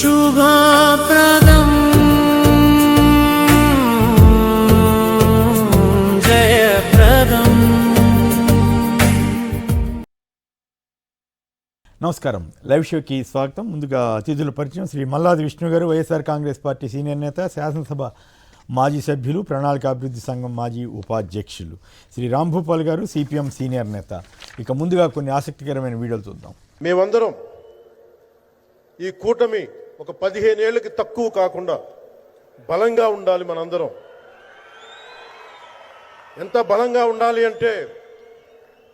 శుభప్రదం జయప్రదం. నమస్కారం, లైవ్ షోకి స్వాగతం. ముందుగా అతిథుల పరిచయం. శ్రీ మల్లాది విష్ణు గారు, వైఎస్ఆర్ కాంగ్రెస్ పార్టీ సీనియర్ నేత, శాసనసభ మాజీ సభ్యులు, ప్రణాళిక అభివృద్ధి సంఘం మాజీ ఉపాధ్యక్షులు. శ్రీ రాంభూపాల్ గారు, సిపిఎం సీనియర్ నేత. ఇక ముందుగా కొన్ని ఆసక్తికరమైన వీడియోలు చూద్దాం. మేమందరం ఈ కూటమి ఒక 15 ఏళ్ళకి తక్కువ కాకుండా బలంగా ఉండాలి. మనందరం ఎంత బలంగా ఉండాలి అంటే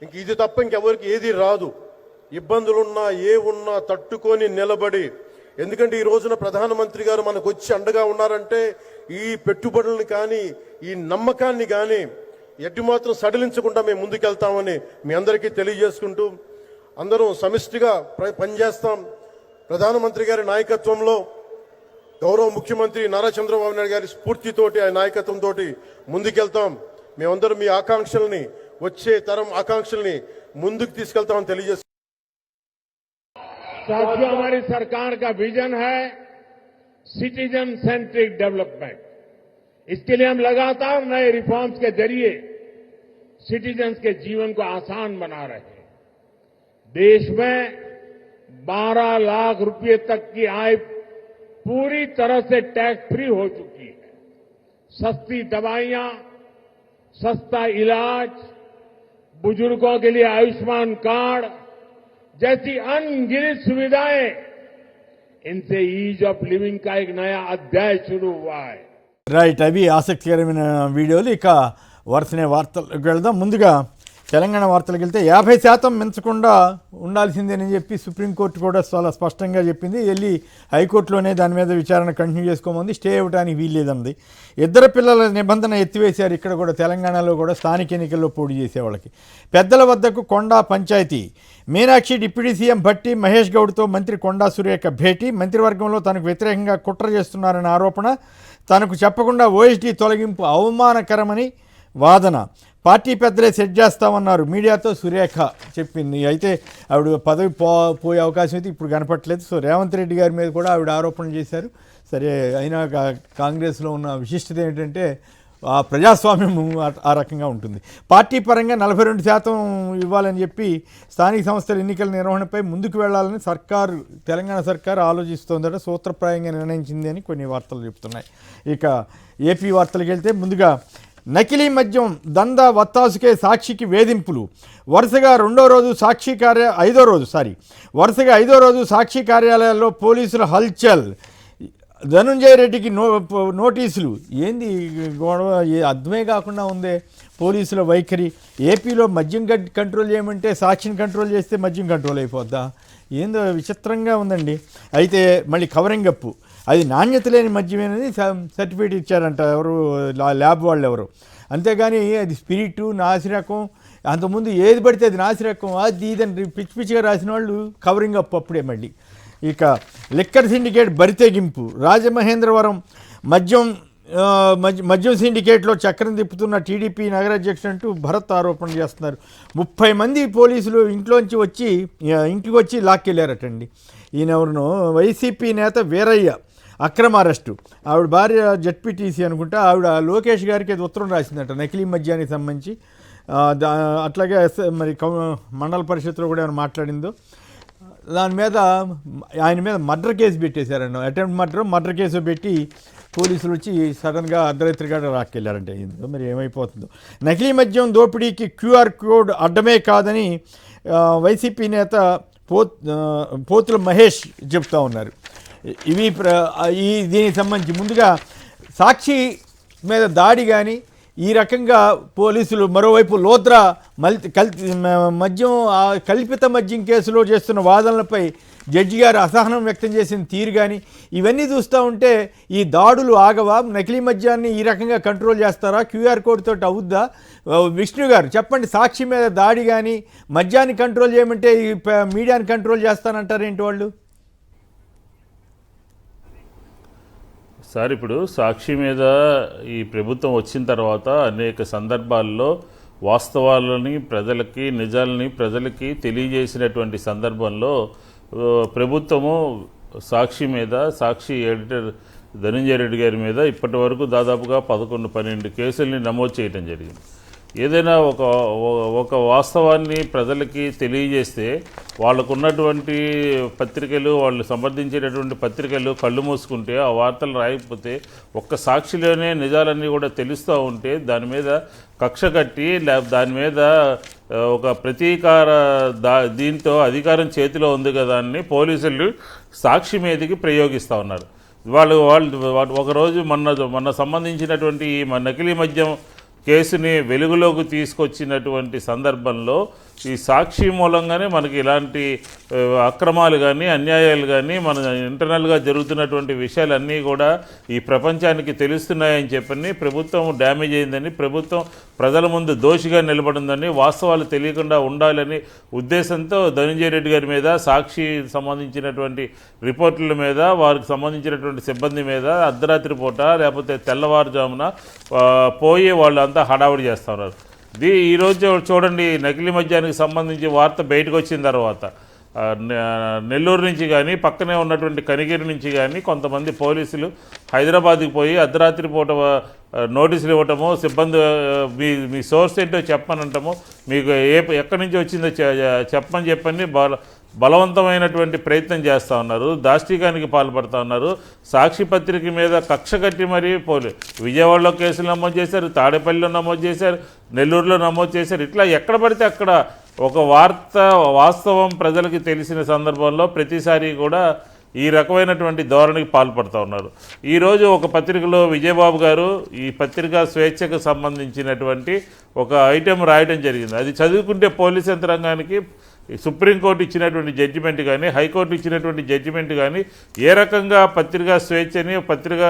ఇంక ఇది తప్ప ఇంకెవరికి ఏది రాదు. ఇబ్బందులున్నా ఏ ఉన్నా తట్టుకొని నిలబడి, ఎందుకంటే ఈ రోజున ప్రధానమంత్రి గారు మనకు వచ్చి అండగా ఉన్నారంటే ఈ పెట్టుబడులను కానీ ఈ నమ్మకాన్ని కానీ ఎట్టి మాత్రం సడలించకుండా మేము ముందుకెళ్తామని మీ అందరికీ తెలియజేసుకుంటూ, అందరం సమిష్టిగా పనిచేస్తాం. ప్రధానమంత్రి గారి నాయకత్వంలో గౌరవ ముఖ్యమంత్రి నారా చంద్రబాబు నాయుడు గారి స్ఫూర్తితోటి, ఆ నాయకత్వంతో ముందుకెళ్తాం. మేమందరం మీ ఆకాంక్షల్ని, వచ్చే తరం ఆకాంక్షల్ని ముందుకు తీసుకెళ్తామని తెలియజేస్తాం. साथियों, हमारी सरकार का विजन है सिटीजन सेंट्रिक डेवलपमेंट. इसके लिए हम लगातार नए रिफॉर्म्स के जरिए सिटीजन्स के जीवन को आसान बना रहे हैं. देश में 12 लाख रुपए तक की आय पूरी तरह से टैक्स फ्री हो चुकी है. सस्ती दवाइयां, सस्ता इलाज, बुजुर्गों के लिए आयुष्मान कार्ड जैसी अनगिनत सुविधाएं, इनसे ईज ऑफ लिविंग का एक नया अध्याय शुरू हुआ है. రైట్, అవి ఆసక్తికరమైన వీడియోలు. ఇక వరుసనే వార్తలకు వెళ్దాం. ముందుగా తెలంగాణ వార్తలకు వెళ్తే 50% మించకుండా ఉండాల్సిందేనని చెప్పి సుప్రీంకోర్టు కూడా చాలా స్పష్టంగా చెప్పింది. వెళ్ళి హైకోర్టులోనే దాని మీద విచారణ కంటిన్యూ చేసుకోమంది. స్టే ఇవ్వడానికి వీల్లేదంది. ఇద్దరు పిల్లల నిబంధన ఎత్తివేశారు. ఇక్కడ కూడా తెలంగాణలో కూడా స్థానిక ఎన్నికల్లో పోటీ చేసేవాళ్ళకి. పెద్దల వద్దకు కొండా పంచాయతీ. మీనాక్షి డిప్యూటీ సీఎం భట్టి మహేష్ గౌడ్తో మంత్రి కొండా సురేఖ భేటీ. మంత్రివర్గంలో తనకు వ్యతిరేకంగా కుట్ర చేస్తున్నారన్న ఆరోపణ. తనకు చెప్పకుండా ఓఎస్డీ తొలగింపు అవమానకరమని వాదన. పార్టీ పెద్దలే సెట్ చేస్తామన్నారు మీడియాతో సురేఖ చెప్పింది. అయితే ఆవిడ పదవి పోయే అవకాశం అయితే ఇప్పుడు కనపట్లేదు. సో రేవంత్ రెడ్డి గారి మీద కూడా ఆవిడ ఆరోపణలు చేశారు. సరే, అయినా కాంగ్రెస్లో ఉన్న విశిష్టత ఏంటంటే ఆ ప్రజాస్వామ్యం ఆ రకంగా ఉంటుంది. పార్టీ పరంగా 42% ఇవ్వాలని చెప్పి స్థానిక సంస్థల ఎన్నికల నిర్వహణపై ముందుకు వెళ్లాలని తెలంగాణ సర్కారు ఆలోచిస్తోందట. సూత్రప్రాయంగా నిర్ణయించింది అని కొన్ని వార్తలు చెప్తున్నాయి. ఇక ఏపీ వార్తలకు వెళ్తే ముందుగా నకిలీ మద్యం దందా వత్తాసుకే సాక్షికి వేధింపులు. వరుసగా ఐదో రోజు సాక్షి కార్యాలయాల్లో పోలీసుల హల్చల్. ధనుంజయ రెడ్డికి నోటీసులు. ఏంది గొడవ? అర్థమే కాకుండా ఉందే పోలీసుల వైఖరి. ఏపీలో మద్యం కంట్రోల్ చేయమంటే సాక్షిని కంట్రోల్ చేస్తే మద్యం కంట్రోల్ అయిపోద్దా? ఏందో విచిత్రంగా ఉందండి. అయితే మళ్ళీ కవరింగ్ అప్, అది నాణ్యత లేని మద్యమేనని సర్టిఫికేట్ ఇచ్చారంట ఎవరు, ల్యాబ్ వాళ్ళు ఎవరు. అంతేగాని అది స్పిరిట్, నాసిరకం, అంతకుముందు ఏది పడితే అది నాసిరకం, అది ఇదని పిచ్చి పిచ్చిగా రాసిన వాళ్ళు కవరింగ్ అప్ అప్పుడే మళ్ళీ. ఇక లిక్కర్ సిండికేట్ బరితెగింపు. రాజమహేంద్రవరం మద్యం సిండికేట్లో చక్రం తిప్పుతున్న టీడీపీ నగరాధ్యక్షుడు అంటూ భరత్ ఆరోపణ చేస్తున్నారు. 30 మంది పోలీసులు ఇంటికి వచ్చి లాక్కెళ్ళారటండి. ఈయనెవరినో వైసీపీ నేత వీరయ్య అక్రమ అరెస్టు. ఆవిడ భార్య జెడ్పీటీసీ అనుకుంటా. ఆవిడ లోకేష్ గారికి అది ఉత్తరం రాసిందట నకిలీ మద్యానికి సంబంధించి. అట్లాగే మరి మండల పరిషత్లో కూడా ఏమైనా మాట్లాడిందో దాని మీద ఆయన మీద మర్డర్ కేసు పెట్టేశారండి. అటెంప్ట్ మర్డర్ కేసు పెట్టి పోలీసులు వచ్చి సడన్గా అర్ధరాత్రిగా రాక్కెళ్ళారంటే మరి ఏమైపోతుందో. నకిలీ మద్యం దోపిడీకి QR కోడ్ అడ్డమే కాదని వైసీపీ నేత పోతుల మహేష్ చెప్తా ఉన్నారు. దీనికి సంబంధించి ముందుగా సాక్షి మీద దాడి కానీ ఈ రకంగా పోలీసులు, మరోవైపు లోద్రా కల్పిత మద్యం కేసులో చేస్తున్న వాదనలపై జడ్జి గారు అసహనం వ్యక్తం చేసిన తీరు కానీ ఇవన్నీ చూస్తూ ఉంటే ఈ దాడులు ఆగవా? నకిలీ మద్యాన్ని ఈ రకంగా కంట్రోల్ చేస్తారా? QR కోడ్ తోటి అవుద్దా? విష్ణు గారు చెప్పండి, సాక్షి మీద దాడి కానీ మద్యాన్ని కంట్రోల్ చేయమంటే ఈ మీడియాని కంట్రోల్ చేస్తానంటారు ఏంటి వాళ్ళు? సార్, ఇప్పుడు సాక్షి మీద ఈ ప్రభుత్వం వచ్చిన తర్వాత అనేక సందర్భాల్లో వాస్తవాలని నిజాలని ప్రజలకి తెలియజేసినటువంటి సందర్భంలో ప్రభుత్వము సాక్షి మీద, సాక్షి ఎడిటర్ ధనంజయ రెడ్డి గారి మీద ఇప్పటి వరకు దాదాపుగా 11-12 కేసుల్ని నమోదు చేయడం జరిగింది. ఏదైనా ఒక వాస్తవాన్ని ప్రజలకి తెలియజేస్తే వాళ్ళకున్నటువంటి పత్రికలు, వాళ్ళు సమర్థించేటటువంటి పత్రికలు కళ్ళు మూసుకుంటే, ఆ వార్తలు రాయకపోతే, ఒక్క సాక్షిలోనే నిజాలన్నీ కూడా తెలుస్తూ ఉంటే దాని మీద కక్ష కట్టి దాని మీద ఒక ప్రతీకార దీంతో అధికారం చేతిలో ఉంది కదా అని పోలీసులు సాక్షి మీదకి ప్రయోగిస్తూ ఉన్నారు. వాళ్ళు ఒకరోజు మొన్న సంబంధించినటువంటి ఈ నకిలీ మద్యం కేసుని వెలుగులోకి తీసుకొచ్చినటువంటి సందర్భంలో ఈ సాక్షి మూలంగానే మనకి ఇలాంటి అక్రమాలు కానీ, అన్యాయాలు కానీ, మన ఇంటర్నల్గా జరుగుతున్నటువంటి విషయాలన్నీ కూడా ఈ ప్రపంచానికి తెలుస్తున్నాయని చెప్పని ప్రభుత్వం డ్యామేజ్ అయిందని, ప్రభుత్వం ప్రజల ముందు దోషిగా నిలబడిందని, వాస్తవాలు తెలియకుండా ఉండాలని ఉద్దేశంతో ధనంజయ రెడ్డి గారి మీద, సాక్షి సంబంధించినటువంటి రిపోర్టుల మీద, వారికి సంబంధించినటువంటి సిబ్బంది మీద అర్ధరాత్రి పూట లేకపోతే తెల్లవారుజామున పోయి వాళ్ళు అంతా హడావుడి చేస్తూ ఉన్నారు. ఈరోజు చూడండి, నకిలీ మద్యానికి సంబంధించి వార్త బయటకు వచ్చిన తర్వాత నెల్లూరు నుంచి కానీ, పక్కనే ఉన్నటువంటి కనిగిరి నుంచి కానీ కొంతమంది పోలీసులు హైదరాబాద్కి పోయి అర్ధరాత్రి పూట నోటీసులు ఇవ్వటము, సిబ్బంది మీ సోర్స్ ఏంటో చెప్పనంటాము, మీకు ఎక్కడి నుంచి వచ్చిందో చెప్పమని చెప్పని బలవంతమైనటువంటి ప్రయత్నం చేస్తూ ఉన్నారు. దాష్టికానికి పాల్పడుతూ ఉన్నారు. సాక్షి పత్రిక మీద కక్ష కట్టి మరీ విజయవాడలో కేసులు నమోదు చేశారు, తాడేపల్లిలో నమోదు చేశారు, నెల్లూరులో నమోదు చేశారు. ఇట్లా ఎక్కడ పడితే అక్కడ ఒక వాస్తవం ప్రజలకి తెలిసిన సందర్భంలో ప్రతిసారి కూడా ఈ రకమైనటువంటి ధోరణికి పాల్పడుతూ ఉన్నారు. ఈరోజు ఒక పత్రికలో విజయబాబు గారు ఈ పత్రికా స్వేచ్ఛకు సంబంధించినటువంటి ఒక ఐటెం రాయడం జరిగింది. అది చదువుకుంటే పోలీస్ యంత్రాంగానికి సుప్రీంకోర్టు ఇచ్చినటువంటి జడ్జిమెంట్ కానీ, హైకోర్టు ఇచ్చినటువంటి జడ్జిమెంట్ కానీ ఏ రకంగా పత్రికా స్వేచ్ఛని, పత్రికా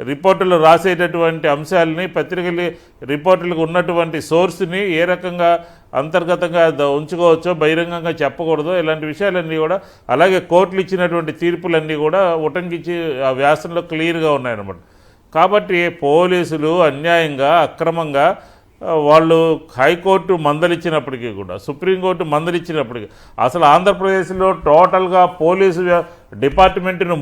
రిపోర్టులు రాసేటటువంటి అంశాలని, పత్రికలు రిపోర్టులకు ఉన్నటువంటి సోర్స్ని ఏ రకంగా అంతర్గతంగా ఉంచుకోవచ్చో, బహిరంగంగా చెప్పకూడదో, ఇలాంటి విషయాలన్నీ కూడా, అలాగే కోర్టులు ఇచ్చినటువంటి తీర్పులన్నీ కూడా ఉటంకించి ఆ వ్యాసంలో క్లియర్గా ఉన్నాయన్నమాట. కాబట్టి పోలీసులు అన్యాయంగా, అక్రమంగా వాళ్ళు హైకోర్టు మందలిచ్చినప్పటికీ కూడా, సుప్రీంకోర్టు మందలిచ్చినప్పటికీ, అసలు ఆంధ్రప్రదేశ్లో టోటల్గా పోలీసు డిపార్ట్మెంట్ను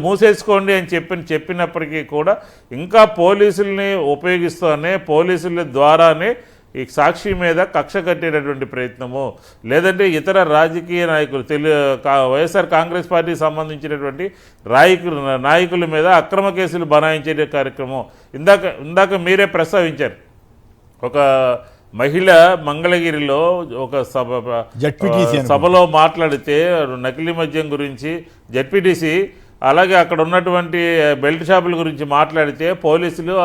మూసేసుకోండి అని చెప్పినప్పటికీ కూడా ఇంకా పోలీసుల్ని ఉపయోగిస్తూనే, పోలీసుల ద్వారానే ఈ సాక్షి మీద కక్ష కట్టేటటువంటి ప్రయత్నము, లేదంటే ఇతర రాజకీయ నాయకులు, వైఎస్ఆర్ కాంగ్రెస్ పార్టీకి సంబంధించినటువంటి నాయకుల మీద అక్రమ కేసులు బనాయించే కార్యక్రమం ఇందాక మీరే ప్రస్తావించారు. ఒక మహిళ మంగళగిరిలో ఒక సభలో మాట్లాడితే నకిలీ మద్యం గురించి, జెడ్పీటీసీ అలాగే అక్కడ ఉన్నటువంటి బెల్ట్ షాపుల గురించి మాట్లాడితే పోలీసులు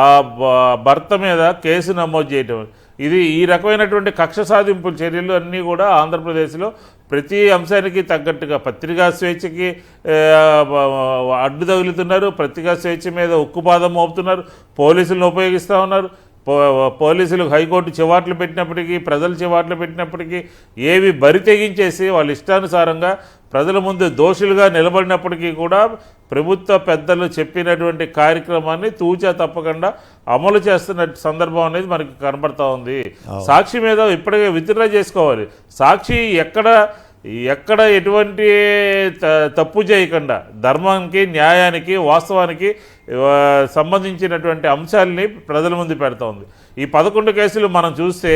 ఆ భర్త మీద కేసు నమోదు చేయటం, ఈ రకమైనటువంటి కక్ష సాధింపుల చర్యలు అన్నీ కూడా ఆంధ్రప్రదేశ్లో ప్రతి అంశానికి తగ్గట్టుగా పత్రికా స్వేచ్ఛకి అడ్డు తగులుతున్నారు, పత్రికా స్వేచ్ఛ మీద ఉక్కుపాదం మోపుతున్నారు, పోలీసులను ఉపయోగిస్తూ ఉన్నారు. పోలీసులు హైకోర్టు చివాట్లు పెట్టినప్పటికీ, ప్రజలు చివాట్లు పెట్టినప్పటికీ ఏవి బరి తెగించేసి వాళ్ళ ఇష్టానుసారంగా ప్రజల ముందు దోషులుగా నిలబడినప్పటికీ కూడా ప్రభుత్వ పెద్దలు చెప్పినటువంటి కార్యక్రమాన్ని తూచా తప్పకుండా అమలు చేస్తున్న సందర్భం అనేది మనకి కనబడతా ఉంది. సాక్షి మీద ఇప్పటికే విత్డ్రా చేసుకోవాలి. సాక్షి ఎక్కడ ఎటువంటి తప్పు చేయకుండా ధర్మానికి, న్యాయానికి, వాస్తవానికి సంబంధించినటువంటి అంశాలని ప్రజల ముందు పెడతా ఉంది. ఈ 11 కేసులు మనం చూస్తే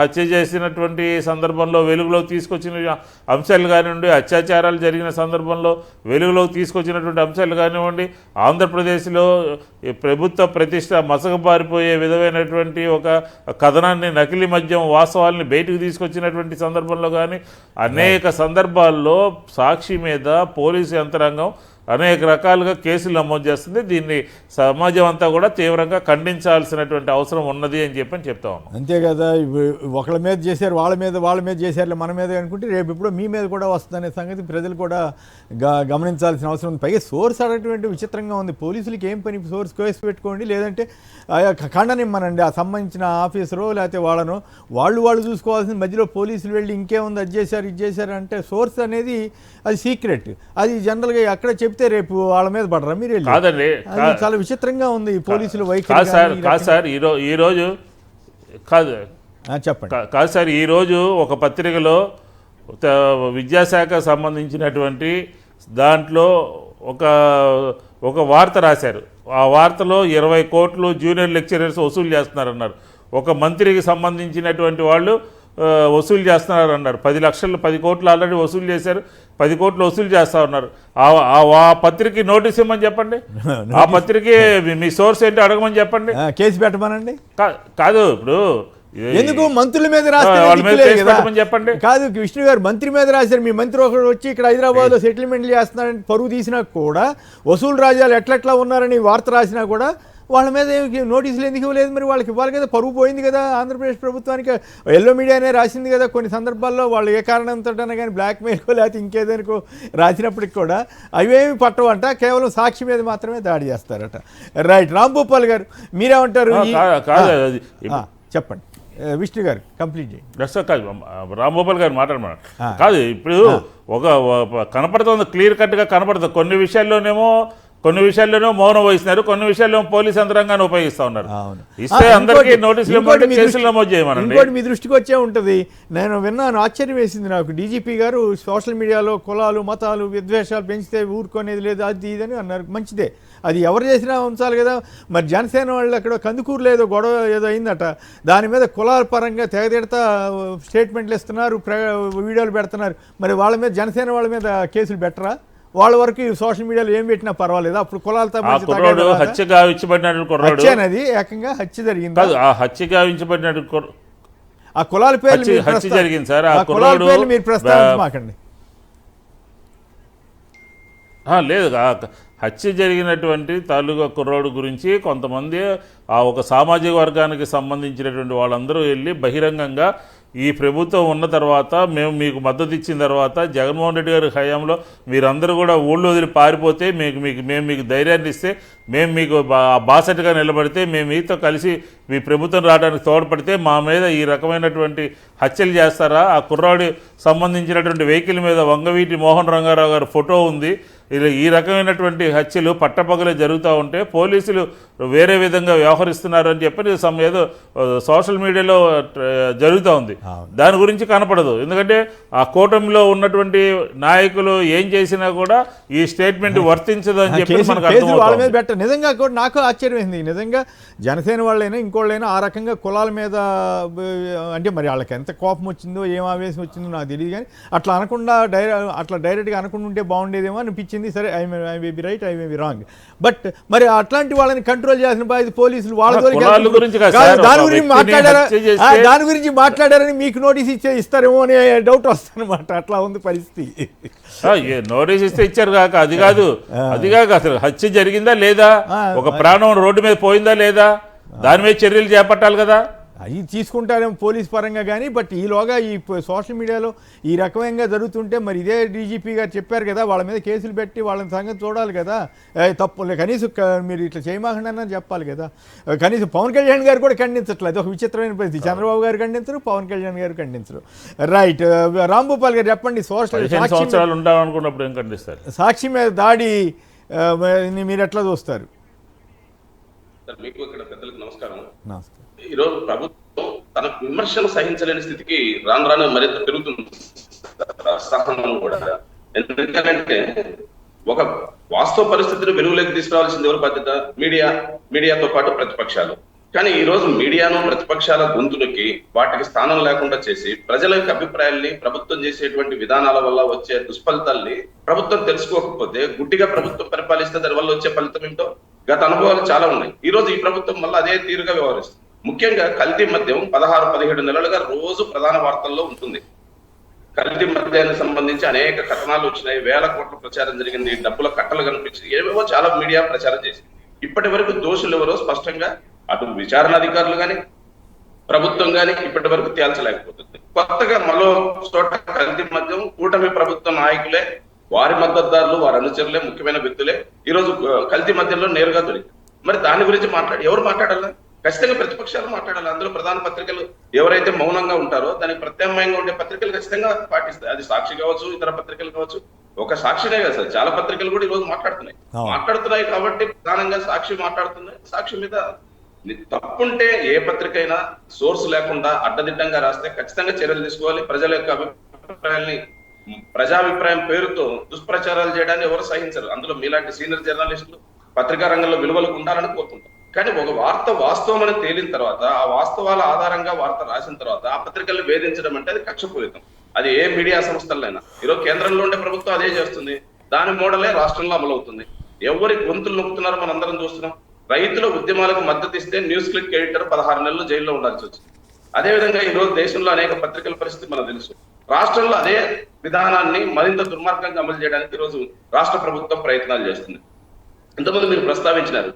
హత్య చేసినటువంటి సందర్భంలో వెలుగులోకి తీసుకొచ్చిన అంశాలు కానివ్వండి, అత్యాచారాలు జరిగిన సందర్భంలో వెలుగులోకి తీసుకొచ్చినటువంటి అంశాలు కానివ్వండి, ఆంధ్రప్రదేశ్లో ప్రభుత్వ ప్రతిష్ట మసకబారిపోయే విధమైనటువంటి ఒక కథనాన్ని, నకిలీ మద్యం వాస్తవాల్ని బయటకు తీసుకొచ్చినటువంటి సందర్భంలో కానీ అనేక సందర్భాల్లో సాక్షి మీద పోలీసు యంత్రాంగం అనేక రకాలుగా కేసులు నమోదు చేస్తుంది. దీన్ని సమాజం అంతా కూడా తీవ్రంగా ఖండించాల్సినటువంటి అవసరం ఉన్నది అని చెప్తా ఉన్నాం. అంతే కదా, ఒకళ్ళ మీద చేశారు, వాళ్ళ మీద చేశారు, మన మీద అనుకుంటే రేపు ఇప్పుడు మీ మీద కూడా వస్తుందనే సంగతి ప్రజలు కూడా గమనించాల్సిన అవసరం ఉంది. పైగా సోర్స్ అన్నటువంటి విచిత్రంగా ఉంది. పోలీసులకి ఏం పని, సోర్స్ కేసు పెట్టుకోండి, లేదంటే ఖండనిమ్మనండి ఆ సంబంధించిన ఆఫీసరో లేకపోతే వాళ్ళు చూసుకోవాల్సిన, మధ్యలో పోలీసులు వెళ్ళి ఇంకేముంది అది చేశారు ఇది చేశారు అంటే సోర్స్ అనేది అది సీక్రెట్, అది జనరల్గా అక్కడ చెప్తే రేపు వాళ్ళ మీద పడరా మీరు? కాదండి, చాలా విచిత్రంగా ఉంది ఈ పోలీసులు వైఖరి. చెప్పండి. కాదు సార్, ఈరోజు ఒక పత్రికలో విద్యాశాఖ సంబంధించినటువంటి దాంట్లో ఒక వార్త రాశారు. ఆ వార్తలో 20 కోట్లు జూనియర్ లెక్చరర్స్ వసూలు చేస్తున్నారన్నారు. ఒక మంత్రికి సంబంధించినటువంటి వాళ్ళు వసూలు చేస్తున్నారన్నారు. 10 కోట్లు ఆల్రెడీ వసూలు చేశారు, 10 కోట్లు వసూలు చేస్తా ఉన్నారు. ఆ పత్రిక నోటీస్ ఇవ్వమని చెప్పండి, ఆ పత్రిక మీ సోర్స్ ఏంటో అడగమని చెప్పండి, కేసు పెట్టమనండి. కాదు ఇప్పుడు ఎందుకు మంత్రుల మీద చెప్పండి. కాదు విష్ణు గారు, మంత్రి మీద రాశారు. మీ మంత్రి ఒకరు వచ్చి ఇక్కడ హైదరాబాద్ లో సెటిల్మెంట్లు చేస్తున్నారని పరువు తీసినా కూడా, వసూలు రాజాలు ఎట్లెట్లా ఉన్నారని వార్త రాసినా కూడా వాళ్ళ మీద నోటీసులు ఎందుకు ఇవ్వలేదు? మరి వాళ్ళకి ఇవ్వాలి కదా, పరువు పోయింది కదా ఆంధ్రప్రదేశ్ ప్రభుత్వానికి. ఎల్లో మీడియానే రాసింది కదా కొన్ని సందర్భాల్లో, వాళ్ళు ఏ కారణంతో కానీ బ్లాక్మెయిల్కో లేకపోతే ఇంకేదైనా రాసినప్పటికి కూడా అవేమి పట్టవంట, కేవలం సాక్షి మీద మాత్రమే దాడి చేస్తారట. రైట్, రాంభూపాల్ గారు మీరేమంటారు? చెప్పండి విష్ణు గారు, కంప్లీట్ చేయండి. రాంభూపాల్ గారు మాట్లాడమన్నారు. కాదు ఇప్పుడు కనపడుతుంది, క్లియర్ కట్గా కనపడుతుంది. కొన్ని విషయాల్లోనేమో మౌనం వహిస్తున్నారు, కొన్ని విషయాల్లో పోలీస్ యంత్రాంగాన్ని ఉపయోగిస్తా ఉన్నారు. ఇస్తే అందరికీ నోటీసులు కేసులు నమోదు చేయమనండి. ఇంకోటి మీ దృష్టికి వచ్చే ఉంటుంది, నేను విన్నాను, ఆశ్చర్యం వేసింది నాకు. డీజీపీ గారు సోషల్ మీడియాలో కులాలు మతాలు విద్వేషాలు పెంచితే ఊరుకునేది లేదు, అది ఇదని అన్నారు. మంచిదే, అది ఎవరు చేసినా ఉంచాలి కదా. మరి జనసేన వాళ్ళు అక్కడ కందుకూరులో ఏదో గొడవ ఏదో అయిందట, దాని మీద కులాల పరంగా తెగతిడతా స్టేట్మెంట్లు ఇస్తున్నారు, వీడియోలు పెడుతున్నారు. మరి వాళ్ళ మీద, జనసేన వాళ్ళ మీద కేసులు పెట్టరా? వాళ్ళ వరకు సోషల్ మీడియాలో ఏం పెట్టినా పర్వాలేదు, అప్పుడు కులాలతో హత్య గావించబడినది ఏకంగా హత్య జరిగింది. ఆ హత్య గావించబడినట్టు ఆ కులాల పేర్లు హత్య జరిగింది సార్. ఆ కులాల పేర్లు మీరు ప్రస్తావించమాకండి. లేదు, హత్య జరిగినటువంటి తాలూకా కుర్రోడు గురించి కొంతమంది ఆ ఒక సామాజిక వర్గానికి సంబంధించినటువంటి వాళ్ళందరూ వెళ్ళి బహిరంగంగా ఈ ప్రభుత్వం ఉన్న తర్వాత, మేము మీకు మద్దతు ఇచ్చిన తర్వాత, జగన్మోహన్ రెడ్డి గారి హయాంలో మీరందరూ కూడా ఊళ్ళో వదిలి పారిపోతే మేము మీకు ధైర్యాన్ని ఇస్తే, మేము మీకు బాసటగా నిలబడితే, మేము మీతో కలిసి మీ ప్రభుత్వం రావడానికి తోడ్పడితే మా మీద ఈ రకమైనటువంటి హత్యలు చేస్తారా? ఆ కుర్రాడి సంబంధించినటువంటి వెహికల్ మీద వంగవీటి మోహన్ రంగారావు గారి ఫోటో ఉంది. ఈ రకమైనటువంటి హత్యలు పట్టపగలే జరుగుతూ ఉంటే పోలీసులు వేరే విధంగా వ్యవహరిస్తున్నారు అని చెప్పి ఏదో సోషల్ మీడియాలో జరుగుతూ ఉంది. దాని గురించి కనపడదు, ఎందుకంటే ఆ కూటమిలో ఉన్నటువంటి నాయకులు ఏం చేసినా కూడా ఈ స్టేట్మెంట్ వర్తించదు అని చెప్పి మనకు అర్థమవుతుంది. నిజంగా కూడా నాకు ఆశ్చర్యమైంది. నిజంగా జనసేన వాళ్ళైనా ఇంకోళ్ళైనా ఆ రకంగా కులాల మీద అంటే మరి వాళ్ళకి ఎంత కోపం వచ్చిందో, ఏం ఆవేశం వచ్చిందో నాకు తెలియదు, కానీ అట్లా అనకుండా అట్లా డైరెక్ట్గా అనకుండా ఉంటే బాగుండేదేమో అనిపించింది. సరే, I may be right, I may be wrong, but మరి అట్లాంటి వాళ్ళని కంట్రోల్ చేసిన బాధ్యత పోలీసులు. వాళ్ళ దాని గురించి మాట్లాడారని మీకు నోటీస్ ఇస్తారేమో అనే డౌట్ వస్తుందన్నమాట. అట్లా ఉంది పరిస్థితి. నోటీస్ ఇస్తే ఇచ్చారు కాక, అది కాదు అసలు హత్య జరిగిందా లేదా, ఒక ప్రాణం రోడ్డు మీద పోయిందా లేదా, దాని మీద చర్యలు చేపట్టాలి కదా. అవి తీసుకుంటారేమో పోలీస్ పరంగా, కానీ బట్ ఈలోగా ఈ సోషల్ మీడియాలో ఈ రకమైన జరుగుతుంటే మరి ఇదే డీజీపీ గారు చెప్పారు కదా, వాళ్ళ మీద కేసులు పెట్టి వాళ్ళని సంగతి చూడాలి కదా. తప్పు కనీసం మీరు ఇట్లా చేయమాకండి చెప్పాలి కదా. కనీసం పవన్ కళ్యాణ్ గారు కూడా ఖండించట్లేదు. ఒక విచిత్రమైన పరిస్థితి. చంద్రబాబు గారు ఖండించరు, పవన్ కళ్యాణ్ గారు ఖండించరు. రైట్, రాంభూపాల్ గారు చెప్పండి, సంవత్సరాలు ఉండాలనుకున్నప్పుడు ఏం ఖండిస్తారు? సాక్షి మీద దాడి మీరు ఎట్లా చూస్తారు? మీకు ఇక్కడ పెద్దలకు నమస్కారం. ఈరోజు ప్రభుత్వం తన విమర్శను సహించలేని స్థితికి రాను మరింత పెరుగుతుంది సహనం కూడా. ఎందుకంటే ఒక వాస్తవ పరిస్థితిని వెలుగులోకి తీసుకురావాల్సింది ఎవరి బాధ్యత? మీడియాతో పాటు ప్రతిపక్షాలు. కానీ ఈ రోజు మీడియాను, ప్రతిపక్షాల గొంతులకి వాటికి స్థానం లేకుండా చేసి ప్రజల యొక్క అభిప్రాయాల్ని, ప్రభుత్వం చేసేటువంటి విధానాల వల్ల వచ్చే దుష్ఫలితాల్ని ప్రభుత్వం తెలుసుకోకపోతే, గుడ్డిగా ప్రభుత్వం పరిపాలిస్తే దాని వల్ల వచ్చే ఫలితం ఏంటో గత అనుభవాలు చాలా ఉన్నాయి. ఈ రోజు ఈ ప్రభుత్వం వల్ల అదే తీరుగా వ్యవహరిస్తుంది. ముఖ్యంగా కల్తీ మద్యం 16-17 నెలలుగా రోజు ప్రధాన వార్తల్లో ఉంటుంది. కల్తీ మద్యానికి సంబంధించి అనేక కథనాలు వచ్చినాయి, వేల కోట్ల ప్రచారం జరిగింది, డబ్బుల కట్టలు కనిపించింది, ఏవేవో చాలా మీడియా ప్రచారం చేసింది. ఇప్పటి వరకు దోషులు ఎవరో స్పష్టంగా అటు విచారణ అధికారులు కానీ ప్రభుత్వం కానీ ఇప్పటి వరకు తేల్చలేకపోతుంది. కొత్తగా మరో చోట కల్తీ మద్యం కూటమి ప్రభుత్వ నాయకులే, వారి మద్దతుదారులు, వారి అనుచరులే, ముఖ్యమైన వ్యక్తులే ఈరోజు కల్తీ మద్యంలో నేరుగా దొరికి. మరి దాని గురించి ఎవరు మాట్లాడాలా? ఖచ్చితంగా ప్రతిపక్షాలు మాట్లాడాలి. అందులో ప్రధాన పత్రికలు ఎవరైతే మౌనంగా ఉంటారో దానికి ప్రత్యామ్నాయంగా ఉండే పత్రికలు ఖచ్చితంగా పాటిస్తాయి. అది సాక్షి కావచ్చు, ఇతర పత్రికలు కావచ్చు. ఒక సాక్షినే కదా సార్, చాలా పత్రికలు కూడా ఈ రోజు మాట్లాడుతున్నాయి కాబట్టి ప్రధానంగా సాక్షి మాట్లాడుతున్నాయి. సాక్షి మీద తప్పుంటే ఏ పత్రిక అయినా సోర్స్ లేకుండా అడ్డదిడ్డంగా రాస్తే ఖచ్చితంగా చర్యలు తీసుకోవాలి. ప్రజల యొక్క అభిప్రాయాల్ని ప్రజాభిప్రాయం పేరుతో దుష్ప్రచారాలు చేయడాన్ని ఎవరు సహించరు. అందులో మీలాంటి సీనియర్ జర్నలిస్టులు పత్రికా రంగంలో విలువలకు ఉండాలని కోరుకుంటారు. కానీ ఒక వార్త వాస్తవం అని తేలిన తర్వాత, ఆ వాస్తవాల ఆధారంగా వార్త రాసిన తర్వాత ఆ పత్రికల్ని వేధించడం అంటే అది కక్షపూరితం. అది ఏ మీడియా సంస్థలైనా. ఈరోజు కేంద్రంలో ఉండే ప్రభుత్వం అదే చేస్తుంది. దాని మోడలే రాష్ట్రంలో అమలవుతుంది. ఎవరి గొంతులు నొక్కుతున్నారో మనం అందరం చూస్తున్నాం. రైతుల ఉద్యమాలకు మద్దతు ఇస్తే న్యూస్ క్లిక్ ఎడిటర్ 16 నెలలు జైల్లో ఉండాల్సి వచ్చింది. అదేవిధంగా ఈ రోజు దేశంలో అనేక పత్రికల పరిస్థితి మనకు తెలుసు. రాష్ట్రంలో అదే విధానాన్ని మరింత దుర్మార్గంగా అమలు చేయడానికి ఈరోజు రాష్ట్ర ప్రభుత్వం ప్రయత్నాలు చేస్తుంది. ఇంతకుముందు మీరు ప్రస్తావించినారు,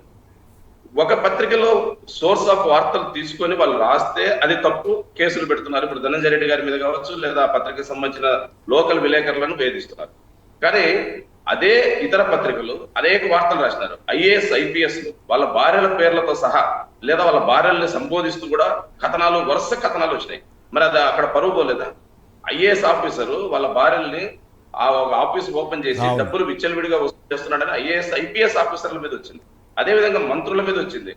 ఒక పత్రికలో సోర్స్ ఆఫ్ వార్తలు తీసుకొని వాళ్ళు రాస్తే అది తప్పు, కేసులు పెడుతున్నారు. ఇప్పుడు ధనంజయ రెడ్డి గారి మీద కావచ్చు, లేదా పత్రికకు సంబంధించిన లోకల్ విలేకరులను వేధిస్తున్నారు. కానీ అదే ఇతర పత్రికలు అనేక వార్తలు రాసినారు. ఐఏఎస్ ఐపీఎస్ వాళ్ళ భార్యల పేర్లతో సహా, లేదా వాళ్ళ భార్యల్ని సంబోధిస్తూ కూడా కథనాలు, వరుస కథనాలు వచ్చినాయి. మరి అది అక్కడ పరువు పోలేదా? ఐఏఎస్ ఆఫీసరు వాళ్ళ భార్యల్ని ఆ ఆఫీస్ ఓపెన్ చేసి డబ్బులు విచ్చలవిడిగా వసూలు చేస్తున్నాడని ఐఏఎస్ ఐపీఎస్ ఆఫీసర్ల మీద వచ్చింది. అదే విధంగా మంత్రుల మీద వచ్చింది.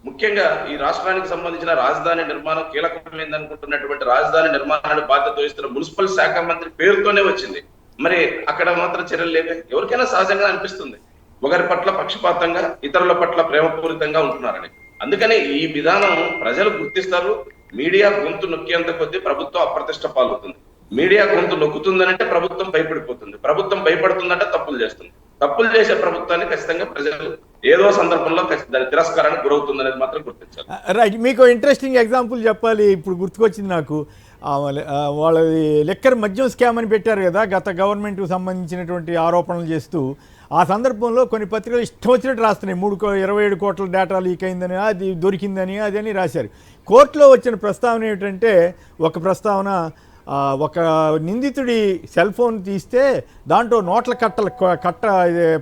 ముఖ్యంగా ఈ రాష్ట్రానికి సంబంధించిన రాజధాని నిర్మాణం కీలకమైంది అనుకుంటున్నటువంటి రాజధాని నిర్మాణాన్ని బాధ్యత వహిస్తున్న మున్సిపల్ శాఖ మంత్రి పేరుతోనే వచ్చింది. మరి అక్కడ మాత్రం చర్యలు లేవే. ఎవరికైనా సహజంగా అనిపిస్తుంది ఒకరి పట్ల పక్షపాతంగా, ఇతరుల పట్ల ప్రేమపూరితంగా ఉంటున్నారని. అందుకని ఈ విధానం ప్రజలు గుర్తిస్తారు. మీడియా గొంతు నొక్కేంత కొద్దీ ప్రభుత్వం అప్రతిష్ట పాలవుతుంది. మీడియా గొంతు నొక్కుతుందనంటే ప్రభుత్వం భయపడిపోతుంది. ప్రభుత్వం భయపడుతుందంటే తప్పులు చేస్తుంది. తప్పులు చేసే ప్రభుత్వాన్ని ఖచ్చితంగా ప్రజలు ఏదో సందర్భంలో దాని తిరస్కారానికి గురవుతుందనేది మాత్రం గుర్తించాలి. రైట్. మీకు ఇంట్రెస్టింగ్ ఎగ్జాంపుల్ చెప్పాలి. ఇప్పుడు గుర్తుకొచ్చింది నాకు. వాళ్ళది లిక్కర్ మద్యం స్కామ్ అని పెట్టారు కదా, గత గవర్నమెంట్కు సంబంధించినటువంటి ఆరోపణలు చేస్తూ. ఆ సందర్భంలో కొన్ని పత్రికలు ఇష్టం వచ్చినట్టు రాస్తున్నాయి. 27 కోట్ల డేటా లీక్ అయిందని, అది దొరికిందని, అదని రాశారు. కోర్టులో వచ్చిన ప్రస్తావన ఏమిటంటే, ఒక ప్రస్తావన, ఒక నిందితుడి సెల్ ఫోన్ తీస్తే దాంట్లో నోట్ల కట్ట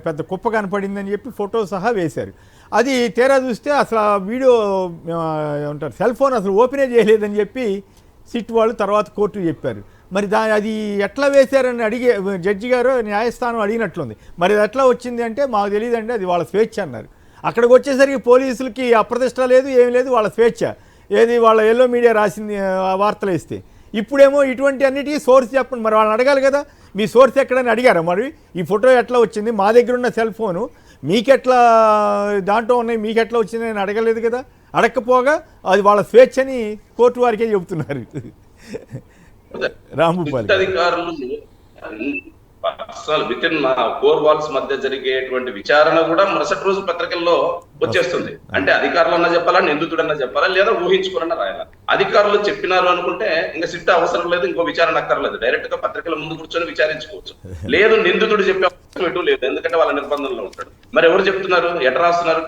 పెద్ద కుప్ప కనపడిందని చెప్పి ఫోటో సహా వేశారు. అది తీరా చూస్తే అసలు ఆ వీడియో ఏమంటారు, సెల్ ఫోన్ అసలు ఓపెనే చేయలేదని చెప్పి సిట్ వాళ్ళు తర్వాత కోర్టుకు చెప్పారు. మరి అది ఎట్లా వేశారని జడ్జి గారు న్యాయస్థానం అడిగినట్లుంది. మరి అది ఎట్లా వచ్చింది అంటే, మాకు తెలియదండి, అది వాళ్ళ స్వేచ్ఛ అన్నారు. అక్కడికి వచ్చేసరికి పోలీసులకి అప్రతిష్ట లేదు, ఏం లేదు, వాళ్ళ స్వేచ్ఛ. ఏది వాళ్ళ ఎల్లో మీడియా రాసింది వార్తలు వేస్తే. ఇప్పుడేమో ఇటువంటి అన్నిటికీ సోర్స్ చెప్పండి. మరి వాళ్ళని అడగాలి కదా, మీ సోర్స్ ఎక్కడని అడిగారా? మరి ఈ ఫోటో ఎట్లా వచ్చింది, మా దగ్గర ఉన్న సెల్ ఫోను మీకెట్లా దాంట్లో ఉన్నాయి, మీకెట్లా వచ్చింది అని అడగలేదు కదా. అడగకపోగా అది వాళ్ళ స్వేచ్ఛని కోర్టు వారికే చెబుతున్నారు. రాంభూపాల్ అధికారులు పర్సనల్ విత్ ఇన్ 4 వాల్స్ మధ్య జరిగేటువంటి విచారణ కూడా మరుసటి రోజు పత్రికల్లో వచ్చేస్తుంది. అంటే అధికారులన్నా చెప్పాలా, నిందితుడన్నా చెప్పాలా, లేదా ఊహించుకున్నా రాయాలా. అధికారులు చెప్పినారు అనుకుంటే ఇంకా సిట్ అవసరం లేదు, ఇంకో విచారణ అక్కర్లేదు. డైరెక్ట్ గా పత్రికల ముందు కూర్చొని విచారించుకోవచ్చు. లేదు, నిందితుడు చెప్పే అవసరం ఎటు లేదు, ఎందుకంటే వాళ్ళ నిర్బంధంలో ఉంటాడు. మరి ఎవరు చెప్తున్నారు, ఎట రాస్తున్నారు?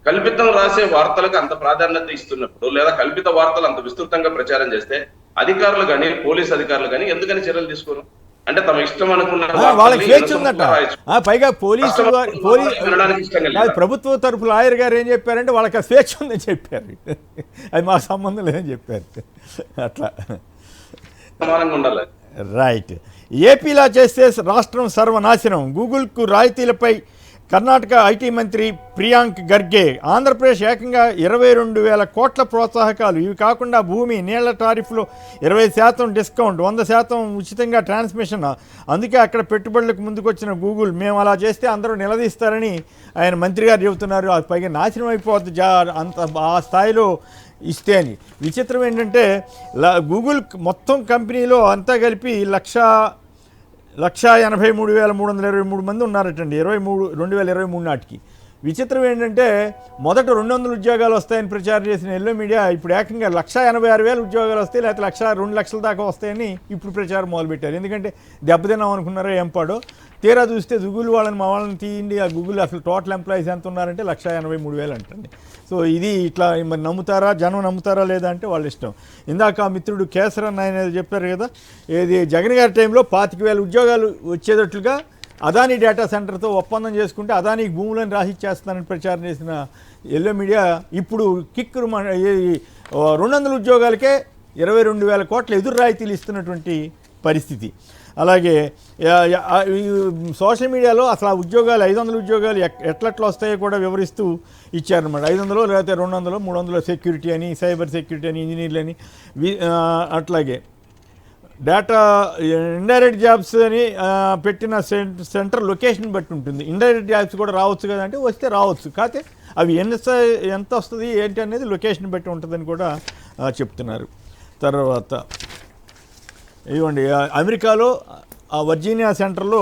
కల్పితం రాసే వార్తలకు అంత ప్రాధాన్యత ఇస్తున్నప్పుడు, లేదా కల్పిత వార్తలు అంత విస్తృతంగా ప్రచారం చేస్తే అధికారులు కానీ, పోలీస్ అధికారులు కానీ ఎందుకని చర్యలు తీసుకోరు? అంటే తమ ఇష్టం అనుకున్న వాళ్ళకి స్వేచ్ఛ ఉందట. పైగా ప్రభుత్వ తరపు లాయర్ గారు ఏం చెప్పారంటే, వాళ్ళకి స్వేచ్ఛ ఉందని చెప్పారు. అది మా సంబంధం లేదని చెప్పారు. అట్లా సమానంగా ఉండాలి. రైట్. ఏపీలా చేస్తే రాష్ట్రం సర్వనాశనం. గూగుల్కు రాయితీలపై కర్ణాటక ఐటీ మంత్రి ప్రియాంక్ ఖర్గే. ఆంధ్రప్రదేశ్ ఏకంగా 22,000 కోట్ల ప్రోత్సాహకాలు. ఇవి కాకుండా భూమి, నీళ్ల టారిఫ్లో 20% డిస్కౌంట్, 100% ఉచితంగా ట్రాన్స్మిషన్. అందుకే అక్కడ పెట్టుబడులకు ముందుకొచ్చిన గూగుల్, మేము అలా చేస్తే అందరూ నిలదీస్తారని ఆయన మంత్రి గారు చెబుతున్నారు. అది పైగా నాశనం అయిపోద్ది అంత ఆ స్థాయిలో ఇస్తే అని. విచిత్రం ఏంటంటే, గూగుల్ మొత్తం కంపెనీలో అంతా కలిపి 1,83,323 మంది ఉన్నారటండి 2023 నాటికి. విచిత్రం ఏంటంటే, మొదట 200 ఉద్యోగాలు వస్తాయని ప్రచారం చేసిన ఎల్లో మీడియా ఇప్పుడు ఏకంగా 1,86,000 ఉద్యోగాలు వస్తాయి, లేకపోతే 2 లక్షల దాకా వస్తాయని ఇప్పుడు ప్రచారం మొదలుపెట్టారు. ఎందుకంటే దెబ్బతిన్నాం అనుకున్నారో ఏం పాడో. తీరా చూస్తే గూగుల్ వాళ్ళని, మా వాళ్ళని తీయండి, ఆ గూగుల్ అసలు టోటల్ ఎంప్లాయీస్ ఎంత ఉన్నారంటే 1,83,000 అంటండి. సో ఇది ఇట్లా మరి నమ్ముతారా, జనం నమ్ముతారా లేదా అంటే వాళ్ళ ఇష్టం. ఇందాక ఆ మిత్రుడు కేసరన్ ఆయన చెప్పారు కదా, ఏది జగన్ గారి టైంలో 25,000 ఉద్యోగాలు వచ్చేటట్లుగా అదానీ డేటా సెంటర్తో ఒప్పందం చేసుకుంటే అదానీకి భూములను రాసిచ్చేస్తానని ప్రచారం చేసిన ఎల్లో మీడియా ఇప్పుడు కిక్కురు 200 ఉద్యోగాలకే 22,000 కోట్ల ఎదురు రాయితీలు ఇస్తున్నటువంటి పరిస్థితి. అలాగే సోషల్ మీడియాలో అసలు ఆ ఉద్యోగాలు 500 ఉద్యోగాలు ఎట్లట్లా వస్తాయో కూడా వివరిస్తూ ఇచ్చారనమాట. 500 లేకపోతే 200, 300 సెక్యూరిటీ అని, సైబర్ సెక్యూరిటీ అని, ఇంజనీర్లు అని. అట్లాగే డేటా ఇండైరెక్ట్ జాబ్స్ అని పెట్టిన సెంటర్ లొకేషన్ బట్టి ఉంటుంది. ఇండైరెక్ట్ జాబ్స్ కూడా రావచ్చు కదా అంటే వస్తే రావచ్చు, కాకపోతే అవి ఎంత వస్తుంది ఏంటి అనేది లొకేషన్ బట్టి ఉంటుందని కూడా చెప్తున్నారు. తర్వాత ఇవ్వండి, అమెరికాలో ఆ వర్జీనియా సెంటర్లో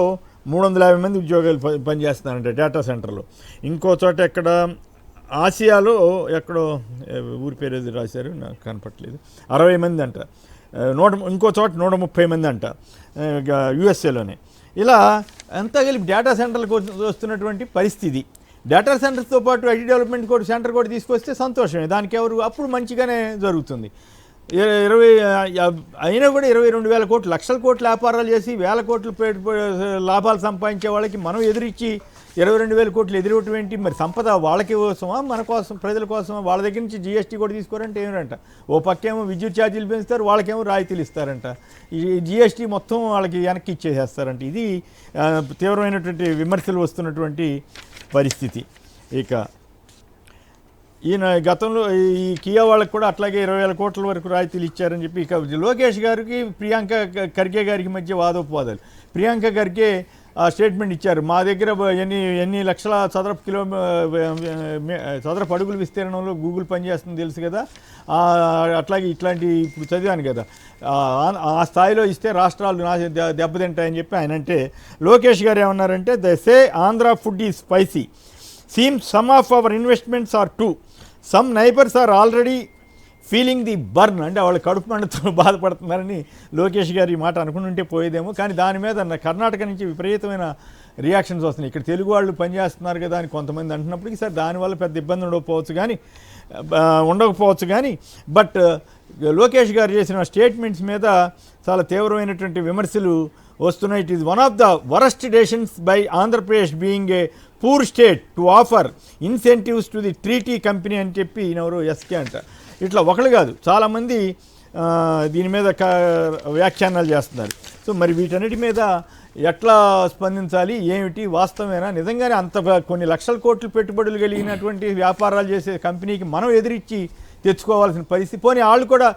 350 మంది ఉద్యోగాలు పనిచేస్తున్నారంట డేటా సెంటర్లో. ఇంకో చోట ఎక్కడ ఆసియాలో ఎక్కడో ఊరి పేరు ఏది రాశారు నాకు కనపట్లేదు, 60 మంది అంట. ఇంకో చోట 130 మంది అంట యుఎస్ఏలోనే. ఇలా అంతా కలిపి డేటా సెంటర్లకు వస్తున్నటువంటి పరిస్థితి. డేటా సెంటర్స్తో పాటు ఐటీ డెవలప్మెంట్ కూడా సెంటర్ కూడా తీసుకొస్తే సంతోషమే, దానికి ఎవరు అప్పుడు మంచిగానే జరుగుతుంది. అయినా కూడా 22,000 కోట్లు, లక్షల కోట్ల వ్యాపారాలు చేసి వేల కోట్లు లాభాలు సంపాదించే వాళ్ళకి మనం ఎదురిచ్చి 22,000 కోట్లు ఎదురవటం ఏంటి? మరి సంపద వాళ్ళకి కోసమా మన కోసం ప్రజల కోసమా? వాళ్ళ దగ్గర నుంచి జీఎస్టీ కూడా తీసుకోరంటే ఏమిటంట, ఓ పక్కేమో విద్యుత్ ఛార్జీలు పెంచుతారు, వాళ్ళకేమో రాయితీలు ఇస్తారంట, ఈ జీఎస్టీ మొత్తం వాళ్ళకి వెనక్కి ఇచ్చేసేస్తారంట. ఇది తీవ్రమైనటువంటి విమర్శలు వస్తున్నటువంటి పరిస్థితి. ఇక ఈయన గతంలో ఈ కియా వాళ్ళకి కూడా అట్లాగే 20,000 కోట్ల వరకు రాయితీలు ఇచ్చారని చెప్పి. ఇక లోకేష్ గారికి ప్రియాంక ఖర్గే గారికి మధ్య వాదోపవాదాలు. ప్రియాంక ఖర్గే స్టేట్మెంట్ ఇచ్చారు, మా దగ్గర ఎన్ని లక్షల చదరపు అడుగుల విస్తీర్ణంలో గూగుల్ పనిచేస్తుంది తెలుసు కదా, అట్లాగే ఇట్లాంటి ఇప్పుడు చదివాను కదా, ఆ స్థాయిలో ఇస్తే రాష్ట్రాలు దెబ్బతింటాయని చెప్పి ఆయన అంటే. లోకేష్ గారు ఏమన్నారంటే, they say Andhra food is spicy, seems some of our investments are too, some neighbours are already feeling the burn, అంటే వాళ్ళు కడుపు మంటతో బాధపడుతున్నారని లోకేష్ గారు ఈ మాట అనుకుంటుంటే పోయేదేమో. కానీ దాని మీద కర్ణాటక నుంచి విపరీతమైన రియాక్షన్స్ వస్తున్నాయి. ఇక్కడ తెలుగు వాళ్ళు పనిచేస్తున్నారు కదా అని కొంతమంది అంటున్నప్పటికీ సరే దానివల్ల పెద్ద ఇబ్బంది ఉండకపోవచ్చు కానీ బట్ లోకేష్ గారు చేసిన స్టేట్మెంట్స్ మీద చాలా తీవ్రమైనటువంటి విమర్శలు వస్తున్నాయి. It is one of the worst decisions by Andhra Pradesh being a poor state to offer incentives to the treaty company అని చెప్పి ఈయనెవరు ఎస్కే అంట. ఇట్లా ఒకళ్ళు కాదు చాలామంది దీని మీద వ్యాఖ్యానాలు చేస్తున్నారు. సో మరి వీటన్నిటి మీద ఎట్లా స్పందించాలి, ఏమిటి, వాస్తవమేనా, నిజంగానే అంత కొన్ని లక్షల కోట్లు పెట్టుబడులు కలిగినటువంటి వ్యాపారాలు చేసే కంపెనీకి మనం ఎదిరించి తెచ్చుకోవాల్సిన పరిస్థితి? పోనీ వాళ్ళు కూడా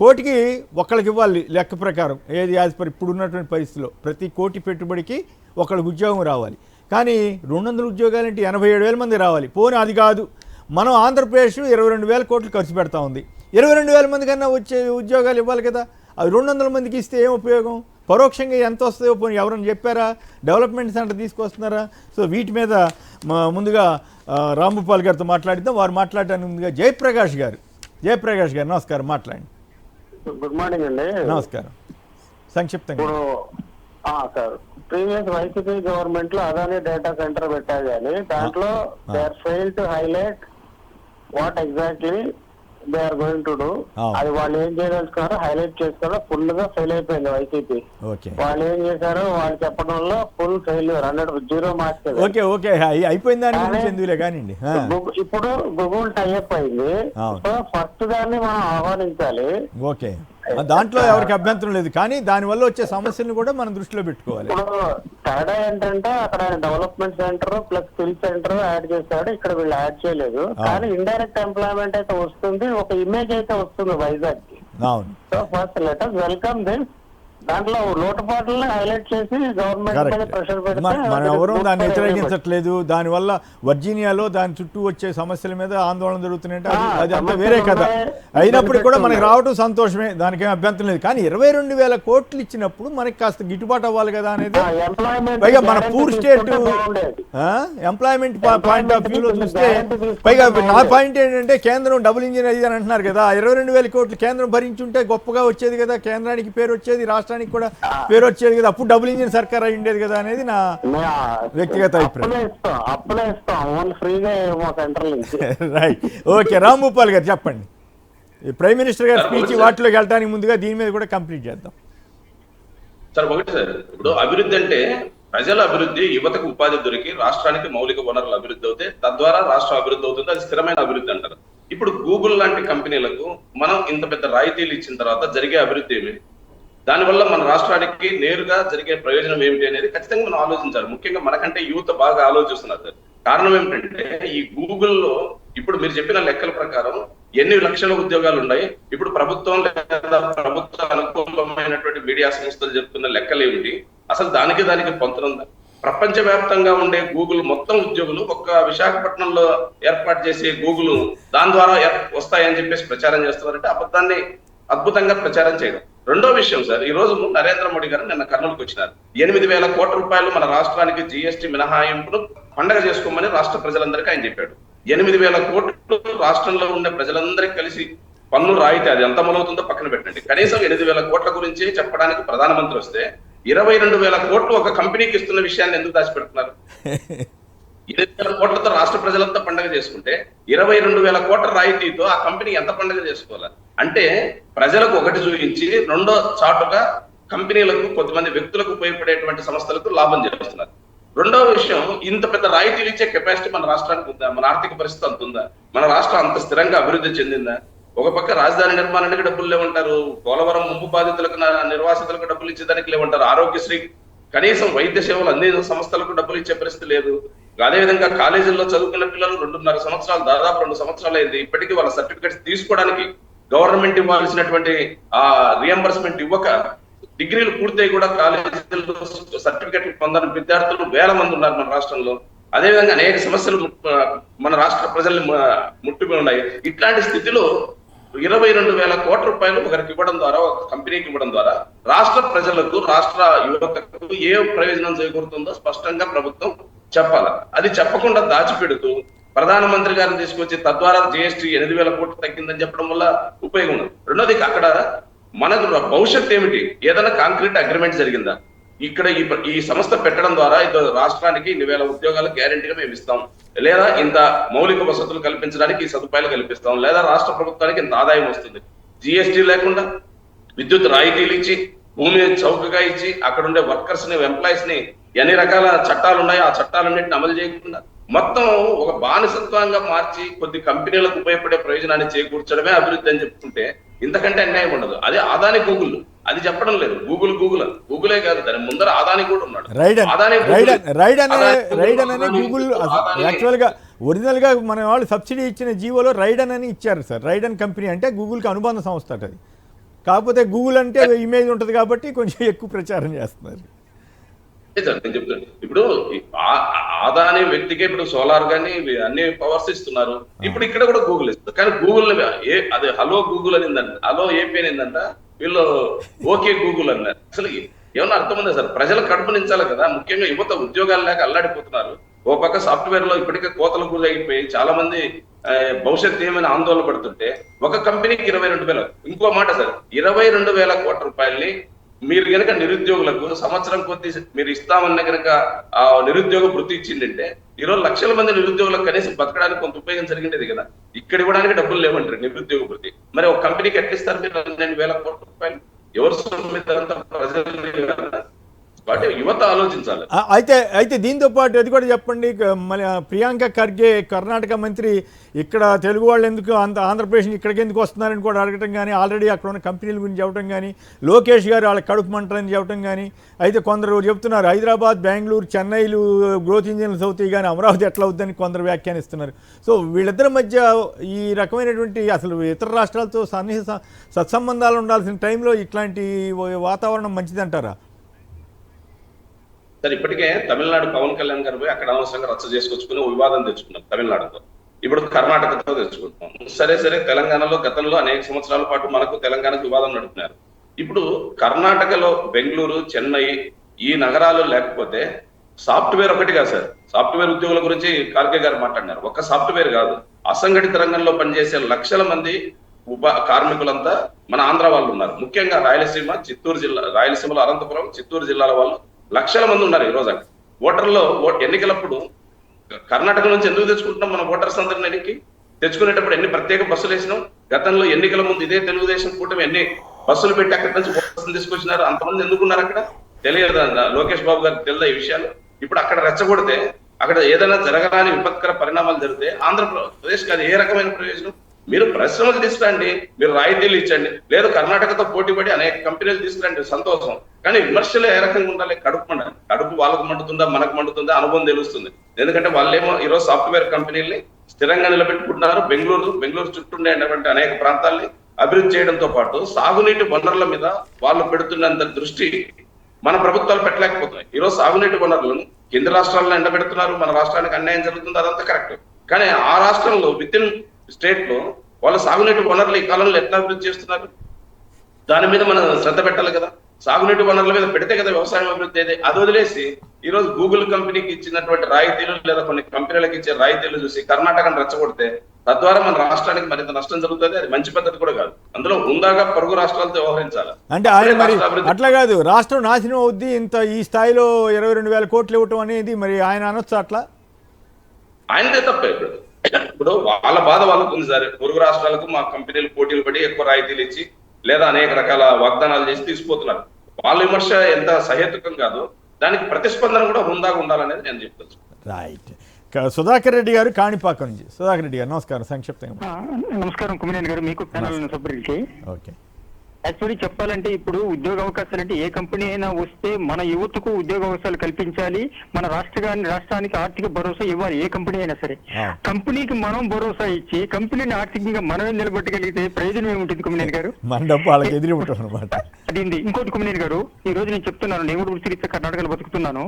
కోటికి ఒకళ్ళకి ఇవ్వాలి లెక్క ప్రకారం, ఏది యాజ్ పర్ ఇప్పుడు ఉన్నటువంటి పరిస్థితిలో ప్రతి కోటి పెట్టుబడికి ఒకళ్ళకి ఉద్యోగం రావాలి. కానీ 200 ఉద్యోగాలంటే 87,000 మంది రావాలి. పోనీ అది కాదు, మనం ఆంధ్రప్రదేశ్ 22,000 కోట్లు ఖర్చు పెడతా ఉంది, 22,000 మంది కన్నా వచ్చే ఉద్యోగాలు ఇవ్వాలి కదా. అవి 200 మందికి ఇస్తే ఏం ఉపయోగం? పరోక్షంగా ఎంత వస్తాయో పోనీ ఎవరైనా చెప్పారా? Development centre తీసుకొస్తున్నారా? సో వీటి మీద ముందుగా రాంభూపాల్ గారితో మాట్లాడిద్దాం. వారు మాట్లాడడానికి ముందుగా జయప్రకాష్ గారు నమస్కారం, మాట్లాడండి. గుడ్ మార్నింగ్ అండి. నమస్కారం. సంక్షిప్తంగా సార్, ప్రీవియస్ వైసీపీ గవర్నమెంట్ లో అదాని డేటా సెంటర్ పెట్టారు కానీ దాంట్లో they are fail to highlight what exactly they are going to do. అది వాళ్ళు ఏం చేయదలుచుకున్నారో హైలైట్ చేసుకోవడం ఫుల్ గా ఫెయిల్ అయిపోయింది వైసీపీ. వాళ్ళు ఏం చేశారు, వాళ్ళు చెప్పడం వల్ల ఫుల్ ఫెయిల్యూర్, 0 మార్క్స్. అయిపోయింది. ఇప్పుడు గూగుల్ టైఅప్ అయింది, సో ఫస్ట్ దాన్ని మనం ఆహ్వానించాలి. ఓకే, దాంట్లో ఎవరికి అభ్యంతరం లేదు, కానీ దానివల్ల వచ్చే సమస్యలను కూడా మనం దృష్టిలో పెట్టుకోవాలి. ఇప్పుడు తేడా ఏంటంటే అక్కడ development centre plus skill centre add చేశాడు, ఇక్కడ వీళ్ళు యాడ్ చేయలేదు. కానీ ఇండైరెక్ట్ ఎంప్లాయ్మెంట్ అయితే వస్తుంది, ఒక ఇమేజ్ అయితే వస్తుంది వైజాగ్ కి. So first let us welcome this. దాంట్లో లోటుపాట్లని హైలైట్ చేసి గవర్నమెంట్ ప్రెషర్ పెడితే మనం ఎవరూ దాన్ని వ్యతిరేకించట్లేదు. దానివల్ల వర్జీనియాలో దాని చుట్టూ వచ్చే సమస్యల మీద ఆందోళన జరుగుతున్నాయంటే అది అంతా వేరే కదా. అయినప్పుడు కూడా మనకి రావడం సంతోషమే, దానికేం అభ్యంతరం లేదు. కానీ 22,000 కోట్లు ఇచ్చినప్పుడు మనకి కాస్త గిట్టుబాటు అవ్వాలి కదా అనేది. పైగా మన poor state employment point of వ్యూలో చూస్తే, పైగా నా పాయింట్ ఏంటంటే కేంద్రం డబుల్ ఇంజిన్ అది అని అంటున్నారు కదా. 22,000 కోట్లు కేంద్రం భరించుంటే గొప్పగా వచ్చేది కదా, కేంద్రానికి పేరు వచ్చేది, రాష్ట్రానికి కూడా పేరు వచ్చేది కదా, అప్పుడు డబుల్ ఇంజిన్ సర్కార్ అయి ఉండేది కదా అనేది నా వ్యక్తిగత అభిప్రాయం. Right, okay. రాంభూపాల్ గారు చెప్పండి, ప్రైమ్ మినిస్టర్ గారి స్పీచ్ వాటిలోకి వెళ్ళడానికి ముందుగా దీని మీద కూడా కంప్లీట్ చేద్దాం. సార్ ఒకటి సార్, ఇప్పుడు అభివృద్ధి అంటే ప్రజల అభివృద్ధి, యువతకు ఉపాధి దొరికి రాష్ట్రానికి మౌలిక వనరులు అభివృద్ధి అవుతాయి, తద్వారా రాష్ట్రం అభివృద్ధి అవుతుంది, అది స్థిరమైన అభివృద్ధి అంటారు. ఇప్పుడు గూగుల్ లాంటి కంపెనీలకు మనం ఇంత పెద్ద రాయితీలు ఇచ్చిన తర్వాత జరిగే అభివృద్ధి ఏమి, దానివల్ల మన రాష్ట్రానికి నేరుగా జరిగే ప్రయోజనం ఏమిటి అనేది ఖచ్చితంగా మనం ఆలోచించాలి. ముఖ్యంగా మనకంటే యువత బాగా ఆలోచిస్తున్నారు సార్. కారణం ఏమిటంటే ఈ గూగుల్లో ఇప్పుడు మీరు చెప్పిన లెక్కల ప్రకారం ఎన్ని లక్షల ఉద్యోగాలు ఉన్నాయి, ఇప్పుడు ప్రభుత్వం లేదా ప్రభుత్వ అనుకూలమైనటువంటి మీడియా సంస్థలు చెప్తున్న లెక్కలు ఏమిటి, అసలు దానికి పొంతనుందా? ప్రపంచవ్యాప్తంగా ఉండే గూగుల్ మొత్తం ఉద్యోగులు ఒక్క విశాఖపట్నంలో ఏర్పాటు చేసే గూగుల్ దాని ద్వారా వస్తాయని చెప్పేసి ప్రచారం చేస్తున్నారంటే అబద్ధాన్ని అద్భుతంగా ప్రచారం చేయడం. రెండో విషయం సార్, ఈ రోజు నరేంద్ర మోడీ గారు నిన్న కర్నూలుకి వచ్చినారు. 8,000 కోట్ల రూపాయలు మన రాష్ట్రానికి జీఎస్టీ మినహాయింపును పండగ చేసుకోమని రాష్ట్ర ప్రజలందరికీ ఆయన చెప్పాడు. 8,000 కోట్లు రాష్ట్రంలో ఉండే ప్రజలందరికీ కలిసి పన్ను రాయితీ అది ఎంత అమలవుతుందో పక్కన పెట్టండి. కనీసం 8,000 కోట్ల గురించి చెప్పడానికి ప్రధానమంత్రి వస్తే 22,000 కోట్లు ఒక కంపెనీకి ఇస్తున్న విషయాన్ని ఎందుకు దాచిపెడుతున్నారు? 8,000 కోట్లతో రాష్ట్ర ప్రజలంతా పండుగ చేసుకుంటే 22,000 కోట్ల రాయితీతో ఆ కంపెనీ ఎంత పండుగ చేసుకోవాలి? అంటే ప్రజలకు ఒకటి చూపించి రెండో చాటుగా కంపెనీలకు కొంతమంది వ్యక్తులకు ఉపయోగపడేటువంటి సంస్థలకు లాభం చేస్తున్నారు. రెండో విషయం, ఇంత పెద్ద రాయితీలు ఇచ్చే కెపాసిటీ మన రాష్ట్రానికి ఉందా? మన ఆర్థిక పరిస్థితి అంత ఉందా? మన రాష్ట్రం అంత స్థిరంగా అభివృద్ధి చెందిందా? ఒక పక్క రాజధాని నిర్మాణానికి డబ్బులు లేవంటారు, పోలవరం ముంపు బాధితులకు నిర్వాసితులకు డబ్బులు ఇచ్చేదానికి లేవంటారు, ఆరోగ్యశ్రీ కనీసం వైద్య సేవలు అందే సంస్థలకు డబ్బులు ఇచ్చే పరిస్థితి లేదు. అదేవిధంగా కాలేజీల్లో చదువుకున్న పిల్లలు 2.5 సంవత్సరాలు దాదాపు 2 సంవత్సరాలు అయింది, ఇప్పటికీ వాళ్ళ సర్టిఫికెట్స్ తీసుకోవడానికి గవర్నమెంట్ ఇవ్వాల్సినటువంటి ఆ రియంబర్స్మెంట్ ఇవ్వక డిగ్రీలు పూర్తయి కూడా కాలేజీల్లో సర్టిఫికెట్లు పొందని విద్యార్థులు 1000 మంది ఉన్నారు మన రాష్ట్రంలో. అదేవిధంగా అనేక సమస్యలు మన రాష్ట్ర ప్రజల్ని ముట్టుకుని ఉన్నాయి. ఇట్లాంటి స్థితిలో 22,000 కోట్ల రూపాయలు ఒకరికి ఇవ్వడం ద్వారా, ఒక కంపెనీకి ఇవ్వడం ద్వారా రాష్ట్ర ప్రజలకు, రాష్ట్ర యువతకు ఏ ప్రయోజనం చేకూరుతుందో స్పష్టంగా ప్రభుత్వం చెప్పాలి. అది చెప్పకుండా దాచిపెడుతూ ప్రధానమంత్రి గారిని తీసుకొచ్చి తద్వారా జీఎస్టీ 8,000 కోట్లు తగ్గిందని చెప్పడం వల్ల ఉపయోగం ఉంది. రెండోది, అక్కడ మనకు భవిష్యత్ ఏమిటి? ఏదైనా కాంక్రీట్ అగ్రిమెంట్ జరిగిందా? ఇక్కడ ఈ సంస్థ పెట్టడం ద్వారా రాష్ట్రానికి 2,000 ఉద్యోగాలు గ్యారెంటీగా మేము ఇస్తాం, లేదా ఇంత మౌలిక వసతులు కల్పించడానికి ఈ సదుపాయాలు కల్పిస్తాం, లేదా రాష్ట్ర ప్రభుత్వానికి ఇంత ఆదాయం వస్తుంది. జిఎస్టీ లేకుండా విద్యుత్ రాయితీలు ఇచ్చి, భూమి చౌకగా ఇచ్చి, అక్కడ ఉండే వర్కర్స్ ని, ఎంప్లాయీస్ ని ఎన్ని రకాల చట్టాలు ఉన్నాయో ఆ చట్టాలన్నింటిని అమలు చేయకుండా మొత్తం ఒక బానిసత్వంగా మార్చి కొద్ది కంపెనీలకు ఉపయోగపడే ప్రయోజనాన్ని చేకూర్చడమే అభివృద్ధి అని చెప్పుకుంటే ఇంతకంటే అన్యాయం ఉండదు. అదే అదాని గూగుల్ అది చెప్పడం లేదు. గూగులే కాదు, దాని ముందర అదాని కూడా ఉన్నాడు. గూగుల్ యాక్చువల్ గా ఒరిజినల్ గా మన వాళ్ళు సబ్సిడీ ఇచ్చిన జీవోలో రైడన్ అని ఇచ్చారు సార్. రైడన్ కంపెనీ అంటే గూగుల్ కి అనుబంధ సంస్థ అది. కాకపోతే గూగుల్ అంటే ఇమేజ్ ఉంటుంది కాబట్టి కొంచెం ఎక్కువ ప్రచారం చేస్తున్నారు. నేను చెప్తాను, ఇప్పుడు ఆదాని వ్యక్తికి ఇప్పుడు సోలార్ గానీ అన్ని పవర్స్ ఇస్తున్నారు. ఇప్పుడు ఇక్కడ కూడా గూగుల్ ఇస్తారు. కానీ గూగుల్ అదే హలో గూగుల్ అనిందంట, హలో ఏపీ అనిందంట, వీళ్ళు ఓకే గూగుల్ అన్నారు. అసలు ఏమన్నా అర్థం ఉందా సార్? ప్రజలు కడుపునించాలి కదా. ముఖ్యంగా యువత ఉద్యోగాలు లేక అల్లాడిపోతున్నారు. ఓ పక్క సాఫ్ట్వేర్ లో ఇప్పటికే కోతలు గురి అయిపోయి చాలా మంది భవిష్యత్తు ఏమైనా ఆందోళన పడుతుంటే ఒక కంపెనీకి 22,000. ఇంకో మాట సార్, 22,000 కోట్ల రూపాయల్ని మీరు కనుక నిరుద్యోగులకు సంవత్సరం కొద్ది మీరు ఇస్తామన్న కనుక ఆ నిరుద్యోగ వృత్తి ఇచ్చిందంటే ఈరోజు లక్షల మంది నిరుద్యోగులకు కనీసం బతకడానికి కొంత ఉపయోగం జరిగిండేది కదా. ఇక్కడ ఇవ్వడానికి డబ్బులు లేవంటారు నిరుద్యోగ వృత్తి. మరి ఒక కంపెనీకి ఎట్లిస్తారు మీరు 12,000 కోట్ల రూపాయలు? ఎవరు సొమ్మిదంతా ప్రజలు? అంటే యువత ఆలోచించాలి. అయితే దీంతో పాటు అది కూడా చెప్పండి, మన ప్రియాంక ఖర్గే కర్ణాటక మంత్రి ఇక్కడ తెలుగు వాళ్ళు ఎందుకు ఆంధ్రప్రదేశ్ ఇక్కడికి ఎందుకు వస్తున్నారని కూడా అడగటం కానీ, ఆల్రెడీ అక్కడ ఉన్న కంపెనీల గురించి చెప్పడం కానీ, లోకేష్ గారు వాళ్ళ కడుపు మంటలని చెప్పడం కానీ, అయితే కొందరు చెప్తున్నారు హైదరాబాద్, బెంగళూరు, చెన్నైలు గ్రోత్ ఇంజిన్లు అవుతాయి కానీ అమరావతి ఎట్లా అవుతుందని కొందరు వ్యాఖ్యానిస్తున్నారు. సో వీళ్ళిద్దరి మధ్య ఈ రకమైనటువంటి అసలు ఇతర రాష్ట్రాలతో సన్నిహిత సత్సంబంధాలు ఉండాల్సిన టైంలో ఇట్లాంటి వాతావరణం మంచిదంటారా? సార్, ఇప్పటికే తమిళనాడు పవన్ కళ్యాణ్ గారు పోయి అక్కడ అనవసరంగా రచ్చ చేసుకొచ్చుకుని వివాదం తెచ్చుకున్నారు తమిళనాడుతో. ఇప్పుడు కర్ణాటకతో తెచ్చుకుంటున్నాం. సరే తెలంగాణలో గతంలో అనేక సంవత్సరాల పాటు మనకు తెలంగాణకు వివాదం నడుపుతున్నారు. ఇప్పుడు కర్ణాటకలో బెంగళూరు, చెన్నై ఈ నగరాలు లేకపోతే సాఫ్ట్వేర్ ఒకటి కాదు సార్. సాఫ్ట్వేర్ ఉద్యోగుల గురించి ఖార్గే గారు మాట్లాడినారు. ఒక్క సాఫ్ట్వేర్ కాదు, అసంఘటిత రంగంలో పనిచేసే లక్షల మంది కార్మికులంతా మన ఆంధ్ర వాళ్ళు ఉన్నారు. ముఖ్యంగా రాయలసీమ, చిత్తూరు జిల్లా, రాయలసీమలో అనంతపురం, చిత్తూరు జిల్లాల వాళ్ళు లక్షల మంది ఉన్నారు. ఈ రోజు ఓటర్లో ఎన్నికలప్పుడు కర్ణాటక నుంచి ఎందుకు తెచ్చుకుంటున్నాం? మన ఓటర్స్ అందరిని ఎన్నికి తెచ్చుకునేటప్పుడు ఎన్ని ప్రత్యేక బస్సులు వేసినాం? గతంలో ఎన్నికల ముందు ఇదే తెలుగుదేశం కూటమి ఎన్ని బస్సులు పెట్టి అక్కడి నుంచి ఓటర్స్ తీసుకొచ్చినారు? అంతమంది ఎందుకున్నారు అక్కడ? తెలియదు లోకేష్ బాబు గారికి తెలియదు ఈ విషయాలు. ఇప్పుడు అక్కడ రెచ్చగొడితే, అక్కడ ఏదైనా జరగరాని విపత్కర పరిణామాలు జరిగితే ఆంధ్రప్రదేశ్కి అది ఏ రకమైన ప్రయోజనం? మీరు పరిశ్రమలు తీసుకురండి, మీరు రాయితీలు ఇచ్చండి, లేదు కర్ణాటకతో పోటీపడి అనేక కంపెనీలు తీసుకురండి, సంతోషం. కానీ విమర్శలు ఏ రకంగా ఉండాలి? కడుపు వాళ్ళకు మండుతుందా, మనకు మండుతుందా? అనుభవం తెలుస్తుంది. ఎందుకంటే వాళ్ళేమో ఈరోజు సాఫ్ట్వేర్ కంపెనీల్ని స్థిరంగా నిలబెట్టుకుంటున్నారు. బెంగళూరు చుట్టూ ఉండేటువంటి అనేక ప్రాంతాల్ని అభివృద్ధి చేయడంతో పాటు సాగునీటి వనరుల మీద వాళ్ళు పెడుతున్నంత దృష్టి మన ప్రభుత్వాలు పెట్టలేకపోతున్నాయి. ఈరోజు సాగునీటి వనరులను కేంద్ర రాష్ట్రాలను ఎండబెడుతున్నారు, మన రాష్ట్రానికి అన్యాయం జరుగుతుంది, అదంతా కరెక్ట్. కానీ ఆ రాష్ట్రంలో విత్ ఇన్ స్టేట్ లో వాళ్ళ సాగునీటి వనరులు ఈ కాలంలో ఎట్లా అభివృద్ధి చేస్తున్నారు, దాని మీద మనం శ్రద్ధ పెట్టాలి కదా. సాగునీటి వనరుల మీద పెడితే కదా వ్యవసాయం అభివృద్ధి అయితే. అది వదిలేసి ఈ రోజు గూగుల్ కంపెనీకి ఇచ్చినటువంటి రాయితీలు లేదా కొన్ని కంపెనీలకు ఇచ్చే రాయితీలు చూసి కర్ణాటకను రెచ్చగొడితే తద్వారా మన రాష్ట్రానికి మరింత నష్టం జరుగుతుంది. అది మంచి పద్ధతి కూడా కాదు. అందులో హుందాగా పొరుగు రాష్ట్రాలతో వ్యవహరించాలి. అంటే ఆయన మరి అట్లా కాదు, రాష్ట్రం నాశనం అవుద్ది ఇంత ఈ స్థాయిలో 22,000 కోట్లు ఇవ్వటం అనేది మరి ఆయన అనొచ్చు అట్లా? ఆయనదే తప్పే. ఇప్పుడు వాళ్ళ బాధ వాళ్ళకు ఉంది సరే, పొరుగు రాష్ట్రాలకు మా కంపెనీలు పోటీలు పడి ఎక్కువ రాయితీలు ఇచ్చి లేదా అనేక రకాల వాగ్దానాలు చేసి తీసుకుపోతున్నారు. వాళ్ళ విమర్శ ఎంత సహేతుకం కాదు, దానికి ప్రతిస్పందన కూడా హుందాగా ఉండాలనేది నేను చెప్తాను. రైట్. సుధాకర్ రెడ్డి గారు కాణిపాకం నుంచి. సుధాకర్ రెడ్డి గారు నమస్కారం. సంక్షిప్తంగా నమస్కారం కుమినేని గారు, మీకు ప్యానల్ సభ్యులకి. ఓకే. యాక్చువల్లీ చెప్పాలంటే ఇప్పుడు ఉద్యోగ అవకాశాలు అంటే ఏ కంపెనీ అయినా వస్తే మన యువతకు ఉద్యోగ అవకాశాలు కల్పించాలి, మన రాష్ట్రానికి ఆర్థిక భరోసా ఇవ్వాలి. ఏ కంపెనీ అయినా సరే కంపెనీకి మనం భరోసా ఇచ్చి కంపెనీని ఆర్థికంగా మనమే నిలబెట్టగలిగితే ప్రయోజనం ఏముంటుంది కుమినేని గారు? మన డబ్బు వాళ్ళకి ఎదురు ఉంటుంది అనమాట. అది ఇంకోటి కుమినేని గారు, ఈ రోజు నేను చెప్తున్నాను, నేను కూడా వృత్తిరీత్యా కర్ణాటకలో బతుకుతున్నాను.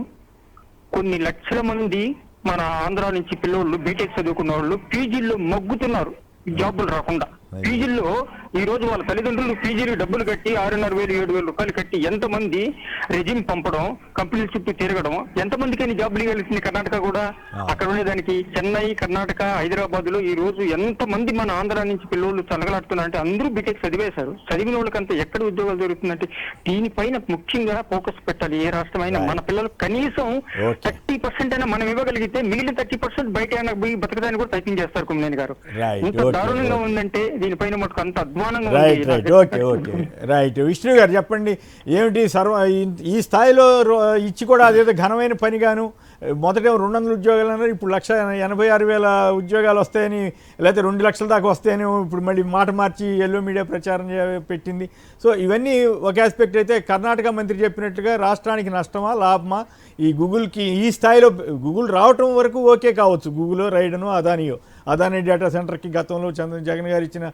కొన్ని లక్షల మంది మన ఆంధ్ర నుంచి పిల్లోళ్ళు బీటెక్ చదువుకున్న వాళ్ళు పీజీల్లో మగ్గుతున్నారు జాబులు రాకుండా. పీజీల్లో ఈ రోజు వాళ్ళ తల్లిదండ్రులు పీజీలు డబ్బులు కట్టి 6,500 7,000 రూపాయలు కట్టి ఎంతమంది రెజ్యూమ్ పంపడం, కంపెనీల చుట్టూ తిరగడం, ఎంతమందికైనా జాబులు కలిసింది కర్ణాటక కూడా. అక్కడ ఉండేదానికి చెన్నై, కర్ణాటక, హైదరాబాద్ లో ఈ రోజు ఎంతమంది మన ఆంధ్ర నుంచి పిల్లలు తలగలాడుతున్నారంటే అందరూ బీటెక్ చదివేశారు. చదివిన వాళ్ళకంతా ఎక్కడ ఉద్యోగాలు దొరుకుతుందంటే దీనిపైన ముఖ్యంగా ఫోకస్ పెట్టాలి. ఏ రాష్ట్రమైనా మన పిల్లలు కనీసం 30% అయినా మనం ఇవ్వగలిగితే మిగిలిన 30% బయట అయినా పోయి బతకడానికి కూడా ప్రయత్నం చేస్తారు కుమినేని గారు. ఇంత దారుణంగా ఉందంటే దీనిపైన మటుకు అంత అధ్వానంగా రైట్. విష్ణు గారు చెప్పండి, ఏమిటి ఈ స్థాయిలో ఇచ్చి కూడా అదేదో ఘనమైన పనిగాను మొదట 200 ఉద్యోగాలు అన్నారు, ఇప్పుడు 1,86,000 ఉద్యోగాలు వస్తాయని, లేకపోతే 2 లక్షల దాకా వస్తాయని ఇప్పుడు మళ్ళీ మాట మార్చి ఎల్లో మీడియా ప్రచారం పెట్టింది. సో ఇవన్నీ ఒక ఆస్పెక్ట్ అయితే, కర్ణాటక మంత్రి చెప్పినట్టుగా రాష్ట్రానికి నష్టమా లాభమా? ఈ గూగుల్కి ఈ స్థాయిలో గూగుల్ రావటం వరకు ఓకే కావచ్చు, గూగుల్ రైడను అదానీ డేటా సెంటర్కి గతంలో జగన్ గారు ఇచ్చిన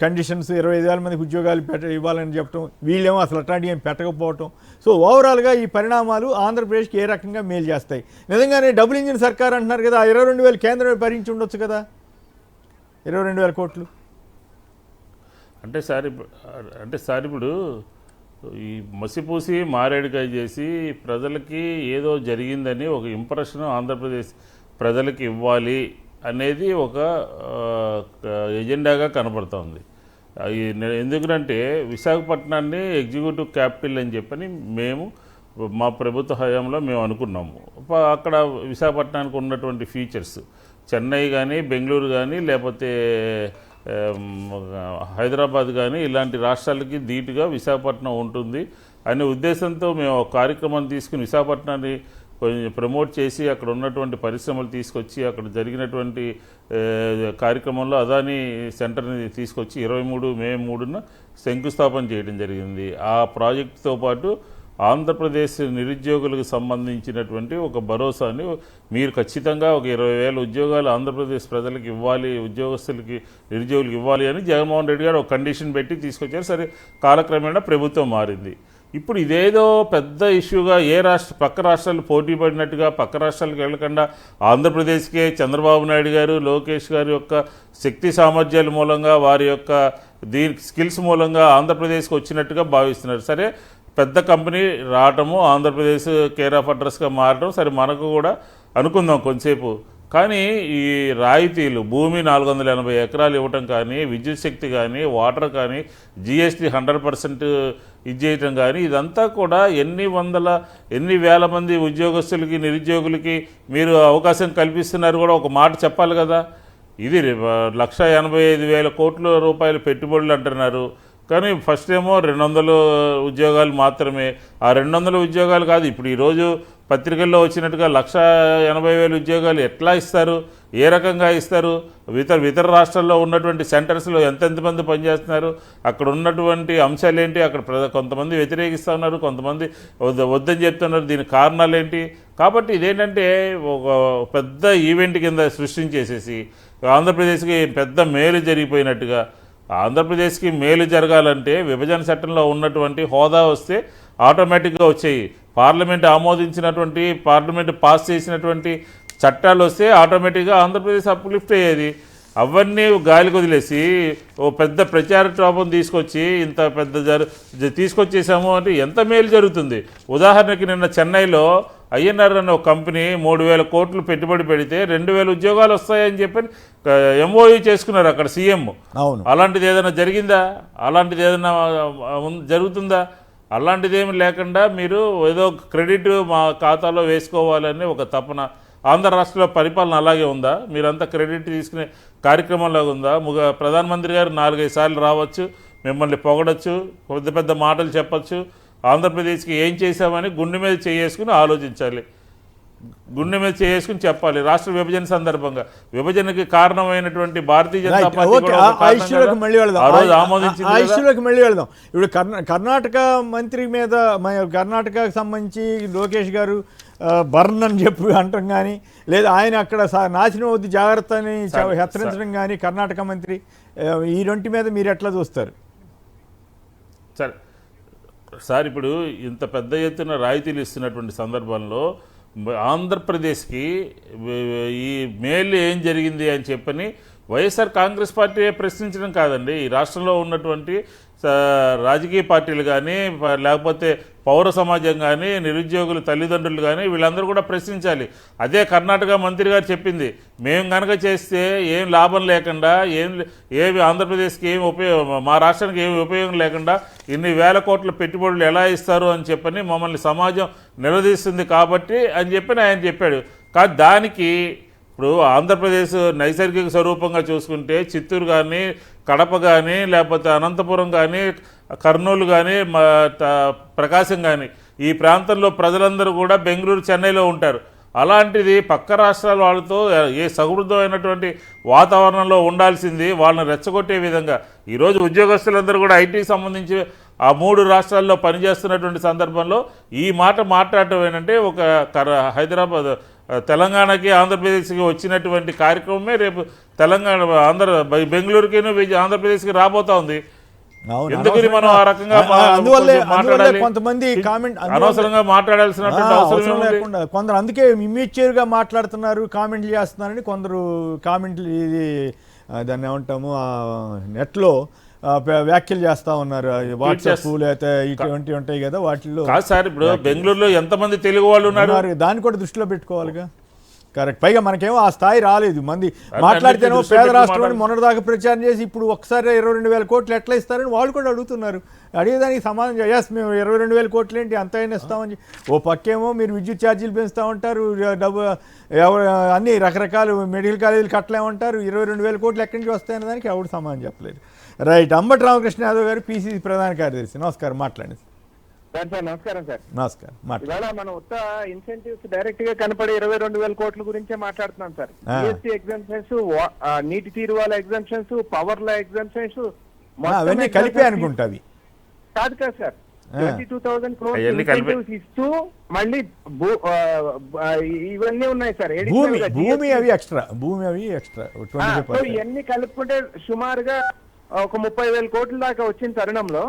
కండిషన్స్ 25,000 మందికి ఉద్యోగాలు ఇవ్వాలని చెప్పడం, వీళ్ళేమో అసలు అట్లాంటివి ఏం పెట్టకపోవటం. సో ఓవరాల్గా ఈ పరిణామాలు ఆంధ్రప్రదేశ్కి ఏ రకంగా మేలు చేస్తాయి? నిజంగానే డబుల్ ఇంజిన్ సర్కార్ అంటున్నారు కదా, 22,000 కేంద్రమే భరించి ఉండొచ్చు కదా, 22,000 కోట్లు. అంటే సార్ ఇప్పుడు ఈ మసిపూసి మారేడుకాయ చేసి ప్రజలకి ఏదో జరిగిందని ఒక ఇంప్రెషన్ ఆంధ్రప్రదేశ్ ప్రజలకి ఇవ్వాలి అనేది ఒక ఎజెండాగా కనబడుతోంది. ఎందుకంటే విశాఖపట్నాన్ని ఎగ్జిక్యూటివ్ క్యాపిటల్ అని చెప్పని మా ప్రభుత్వ హయాంలో మేము అనుకున్నాము. అక్కడ విశాఖపట్నానికి ఉన్నటువంటి ఫీచర్స్ చెన్నై కానీ, బెంగళూరు కానీ, లేకపోతే హైదరాబాద్ కానీ ఇలాంటి రాష్ట్రాలకి ధీటుగా విశాఖపట్నం ఉంటుంది అనే ఉద్దేశంతో మేము ఒక కార్యక్రమాన్ని తీసుకుని విశాఖపట్నాన్ని కొంచెం ప్రమోట్ చేసి అక్కడ ఉన్నటువంటి పరిశ్రమలు తీసుకొచ్చి అక్కడ జరిగినటువంటి కార్యక్రమంలో అదానీ సెంటర్ని తీసుకొచ్చి 23 మే 3న శంకుస్థాపన చేయడం జరిగింది. ఆ ప్రాజెక్టుతో పాటు ఆంధ్రప్రదేశ్ నిరుద్యోగులకు సంబంధించినటువంటి ఒక భరోసాని మీరు ఖచ్చితంగా ఒక 20,000 ఉద్యోగాలు ఆంధ్రప్రదేశ్ ప్రజలకు ఇవ్వాలి, ఉద్యోగస్తులకి నిరుద్యోగులకు ఇవ్వాలి అని జగన్మోహన్ రెడ్డి గారు ఒక కండిషన్ పెట్టి తీసుకొచ్చారు. సరే, కాలక్రమేణా ప్రభుత్వం మారింది. ఇప్పుడు ఇదేదో పెద్ద ఇష్యూగా పక్క రాష్ట్రాలు పోటీ పడినట్టుగా పక్క రాష్ట్రాలకు వెళ్ళకుండా ఆంధ్రప్రదేశ్కే చంద్రబాబు నాయుడు గారు, లోకేష్ గారి యొక్క శక్తి సామర్థ్యాల మూలంగా, వారి యొక్క స్కిల్స్ మూలంగా ఆంధ్రప్రదేశ్కి వచ్చినట్టుగా భావిస్తున్నారు. సరే, పెద్ద కంపెనీ రావటము, ఆంధ్రప్రదేశ్ కేర్ ఆఫ్ అడ్రస్గా మారడం సరే మనకు కూడా అనుకుందాం కొంతసేపు. కానీ ఈ రాయితీలు భూమి 480 ఎకరాలు ఇవ్వటం కానీ, విద్యుత్ శక్తి కానీ, వాటర్ కానీ, జిఎస్టీ 100% ఇది చేయటం కానీ, ఇదంతా కూడా ఎన్ని వేల మంది ఉద్యోగస్తులకి నిరుద్యోగులకి మీరు అవకాశం కల్పిస్తున్నారు కూడా ఒక మాట చెప్పాలి కదా. ఇది 1,85,000 కోట్ల రూపాయల పెట్టుబడులు అంటున్నారు. కానీ ఫస్ట్ ఏమో 200 ఉద్యోగాలు మాత్రమే. ఆ 200 ఉద్యోగాలు కాదు, ఇప్పుడు ఈరోజు పత్రికల్లో వచ్చినట్టుగా 1,80,000 ఉద్యోగాలు ఎట్లా ఇస్తారు, ఏ రకంగా ఇస్తారు? ఇతర రాష్ట్రాల్లో ఉన్నటువంటి సెంటర్స్లో ఎంతెంతమంది పనిచేస్తున్నారు, అక్కడ ఉన్నటువంటి అంశాలు ఏంటి, అక్కడ కొంతమంది వ్యతిరేకిస్తూ ఉన్నారు, కొంతమంది వద్దని చెప్తున్నారు. దీని కారణాలు ఏంటి? కాబట్టి ఇదేంటంటే ఒక పెద్ద ఈవెంట్ కింద సృష్టించేసేసి ఆంధ్రప్రదేశ్కి పెద్ద మేలు జరిగిపోయినట్టుగా. ఆంధ్రప్రదేశ్కి మేలు జరగాలంటే విభజన చట్టంలో ఉన్నటువంటి హోదా వస్తే ఆటోమేటిక్గా వచ్చాయి. పార్లమెంట్ ఆమోదించినటువంటి, పార్లమెంట్ పాస్ చేసినటువంటి చట్టాలు వస్తే ఆటోమేటిక్గా ఆంధ్రప్రదేశ్ అప్లిఫ్ట్ అయ్యేది. అవన్నీ గాలికి వదిలేసి ఓ పెద్ద ప్రచార టోపం తీసుకొచ్చి ఇంత పెద్ద తీసుకొచ్చేసాము అంటే ఎంత మేలు జరుగుతుంది? ఉదాహరణకి నిన్న చెన్నైలో ఐఎన్ఆర్ అనే ఒక కంపెనీ 3,000 కోట్లు పెట్టుబడి పెడితే 2,000 ఉద్యోగాలు వస్తాయని చెప్పి ఎంఓయూ చేసుకున్నారు అక్కడ సీఎం. అలాంటిది ఏదైనా జరిగిందా? అలాంటిది ఏదైనా జరుగుతుందా? అలాంటిదేమి లేకుండా మీరు ఏదో క్రెడిట్ మా ఖాతాలో వేసుకోవాలని ఒక తపన. ఆంధ్ర రాష్ట్రంలో పరిపాలన అలాగే ఉందా? మీరంతా క్రెడిట్ తీసుకునే కార్యక్రమంలాగా ఉందా? ప్రధానమంత్రి గారు 4-5 సార్లు రావచ్చు, మిమ్మల్ని పొగడచ్చు, పెద్ద పెద్ద మాటలు చెప్పచ్చు. ఆంధ్రప్రదేశ్కి ఏం చేశామని గుండె మీద చేసుకుని ఆలోచించాలి, గుండె మీద చేసుకుని చెప్పాలి. రాష్ట్ర విభజన సందర్భంగా విభజనకి కారణమైనటువంటి భారతీయ జనతా పార్టీ మళ్ళీ వెళదాం. ఇప్పుడు కర్ణాటక మంత్రి మీద, కర్ణాటకకు సంబంధించి లోకేష్ గారు బర్న్ అని చెప్పి అంటాం కానీ, లేదా ఆయన అక్కడ నాశనం అవుద్ది జాగ్రత్త అని హెచ్చరించడం కానీ కర్ణాటక మంత్రి, ఈ రెంటి మీద మీరు ఎట్లా చూస్తారు? సరే సార్, ఇప్పుడు ఇంత పెద్ద ఎత్తున రాయితీలు ఇస్తున్నటువంటి సందర్భంలో ఆంధ్రప్రదేశ్కి ఈ మేలు ఏం జరిగింది అని చెప్పని వైఎస్ఆర్ కాంగ్రెస్ పార్టీ ప్రశ్నించడం కాదండి. ఈ రాష్ట్రంలో ఉన్నటువంటి రాజకీయ పార్టీలు కానీ, లేకపోతే పౌర సమాజం కానీ, నిరుద్యోగులు తల్లిదండ్రులు కానీ వీళ్ళందరూ కూడా ప్రశ్నించాలి. అదే కర్ణాటక మంత్రి గారు చెప్పింది, మేము కనుక చేస్తే ఏం లాభం లేకుండా, ఏమి ఆంధ్రప్రదేశ్కి ఏమి ఉపయోగం, మా రాష్ట్రానికి ఏమి ఉపయోగం లేకుండా ఇన్ని వేల కోట్ల పెట్టుబడులు ఎలా ఇస్తారు అని చెప్పని మమ్మల్ని సమాజం నిలదీస్తుంది కాబట్టి అని చెప్పని ఆయన చెప్పాడు. కానీ దానికి ఇప్పుడు ఆంధ్రప్రదేశ్ నైసర్గిక స్వరూపంగా చూసుకుంటే చిత్తూరు కానీ, కడప కానీ, లేకపోతే అనంతపురం కానీ, కర్నూలు కానీ, ప్రకాశం కానీ, ఈ ప్రాంతంలో ప్రజలందరూ కూడా బెంగళూరు, చెన్నైలో ఉంటారు. అలాంటిది పక్క రాష్ట్రాల వాళ్ళతో ఏ సమృద్ధమైనటువంటి వాతావరణంలో ఉండాల్సింది వాళ్ళని రెచ్చగొట్టే విధంగా ఈరోజు ఉద్యోగస్తులందరూ కూడా ఐటీకి సంబంధించి ఆ 3 రాష్ట్రాల్లో పనిచేస్తున్నటువంటి సందర్భంలో ఈ మాట మాట్లాడటం ఏంటంటే ఒక హైదరాబాద్, తెలంగాణకి, ఆంధ్రప్రదేశ్కి వచ్చినటువంటి కార్యక్రమమే రేపు బెంగళూరుకి, ఆంధ్రప్రదేశ్కి రాబోతా ఉంది. ఎందుకని మనం ఆ రకంగా మాట్లాడాలి? కొంతమంది కామెంట్ అనవసరంగా మాట్లాడాల్సిన అవసరం లేకుండా కొందరు అందుకే ఇమ్మెచ్యూర్గా మాట్లాడుతున్నారు, కామెంట్లు చేస్తున్నారని కొందరు కామెంట్లు, ఇది దాన్ని ఏమంటాము నెట్లో వ్యాఖ్యలు చేస్తా ఉన్నారు. వాట్సాప్ లేకపోతే ఇటువంటి ఉంటాయి కదా, వాటిల్లో కాదు సార్. ఇప్పుడు బెంగళూరులో ఎంతమంది తెలుగు వాళ్ళు ఉన్నారు, దాన్ని కూడా దృష్టిలో పెట్టుకోవాలిగా. కరెక్ట్. పైగా మనకేమో ఆ స్థాయి రాలేదు. మంది మాట్లాడితేనేమో పేద రాష్ట్రాన్ని మొన్నటిదాకా ప్రచారం చేసి ఇప్పుడు ఒక్కసారి 22,000 కోట్లు ఎట్లా ఇస్తారని వాళ్ళు కూడా అడుగుతున్నారు. అడిగేదానికి సమాధానం ఎస్ మేము 22,000 కోట్లు ఏంటి అంత అయినా ఇస్తామని. ఓ పక్కేమో మీరు విద్యుత్ ఛార్జీలు పెంచుతూ ఉంటారు, డబ్బు అన్ని రకరకాల మెడికల్ కాలేజీలు కట్టలేమంటారు. 22,000 కోట్లు ఎక్కడి నుంచి వస్తాయనే దానికి ఎవరు సమాధానం చెప్పలేదు. రైట్. అంబటి రామకృష్ణ యాదవ్ గారు, పిసిసి ప్రధాన కార్యదర్శి, నమస్కారం, మాట్లాడండి సార్. నమస్కారం సార్. నమస్కారం. ఇవాళ మనం ఉత్త ఇన్సెంటివ్స్ డైరెక్ట్ గా కనపడే 22,000 కోట్ల గురించే మాట్లాడుతున్నాం సార్. జిఎస్టీ ఎగ్జామ్షన్స్, నీటి తీరువాల ఎగ్జామ్షన్స్, పవర్ లా ఎగ్జామ్షన్స్ అవన్నీ కలిపి అనుకుంటా. అవి కాదు కదా సార్, 22,000 crores ఇన్సెంటివ్స్ ఇస్తూ మళ్ళీ ఇవన్నీ ఉన్నాయి సార్. భూమి అవి ఎక్స్ట్రా, భూమి అవి ఎక్స్ట్రా. ఇవన్నీ కలుపుకుంటే సుమారుగా ఒక 30,000 కోట్ల దాకా వచ్చిన తరుణంలో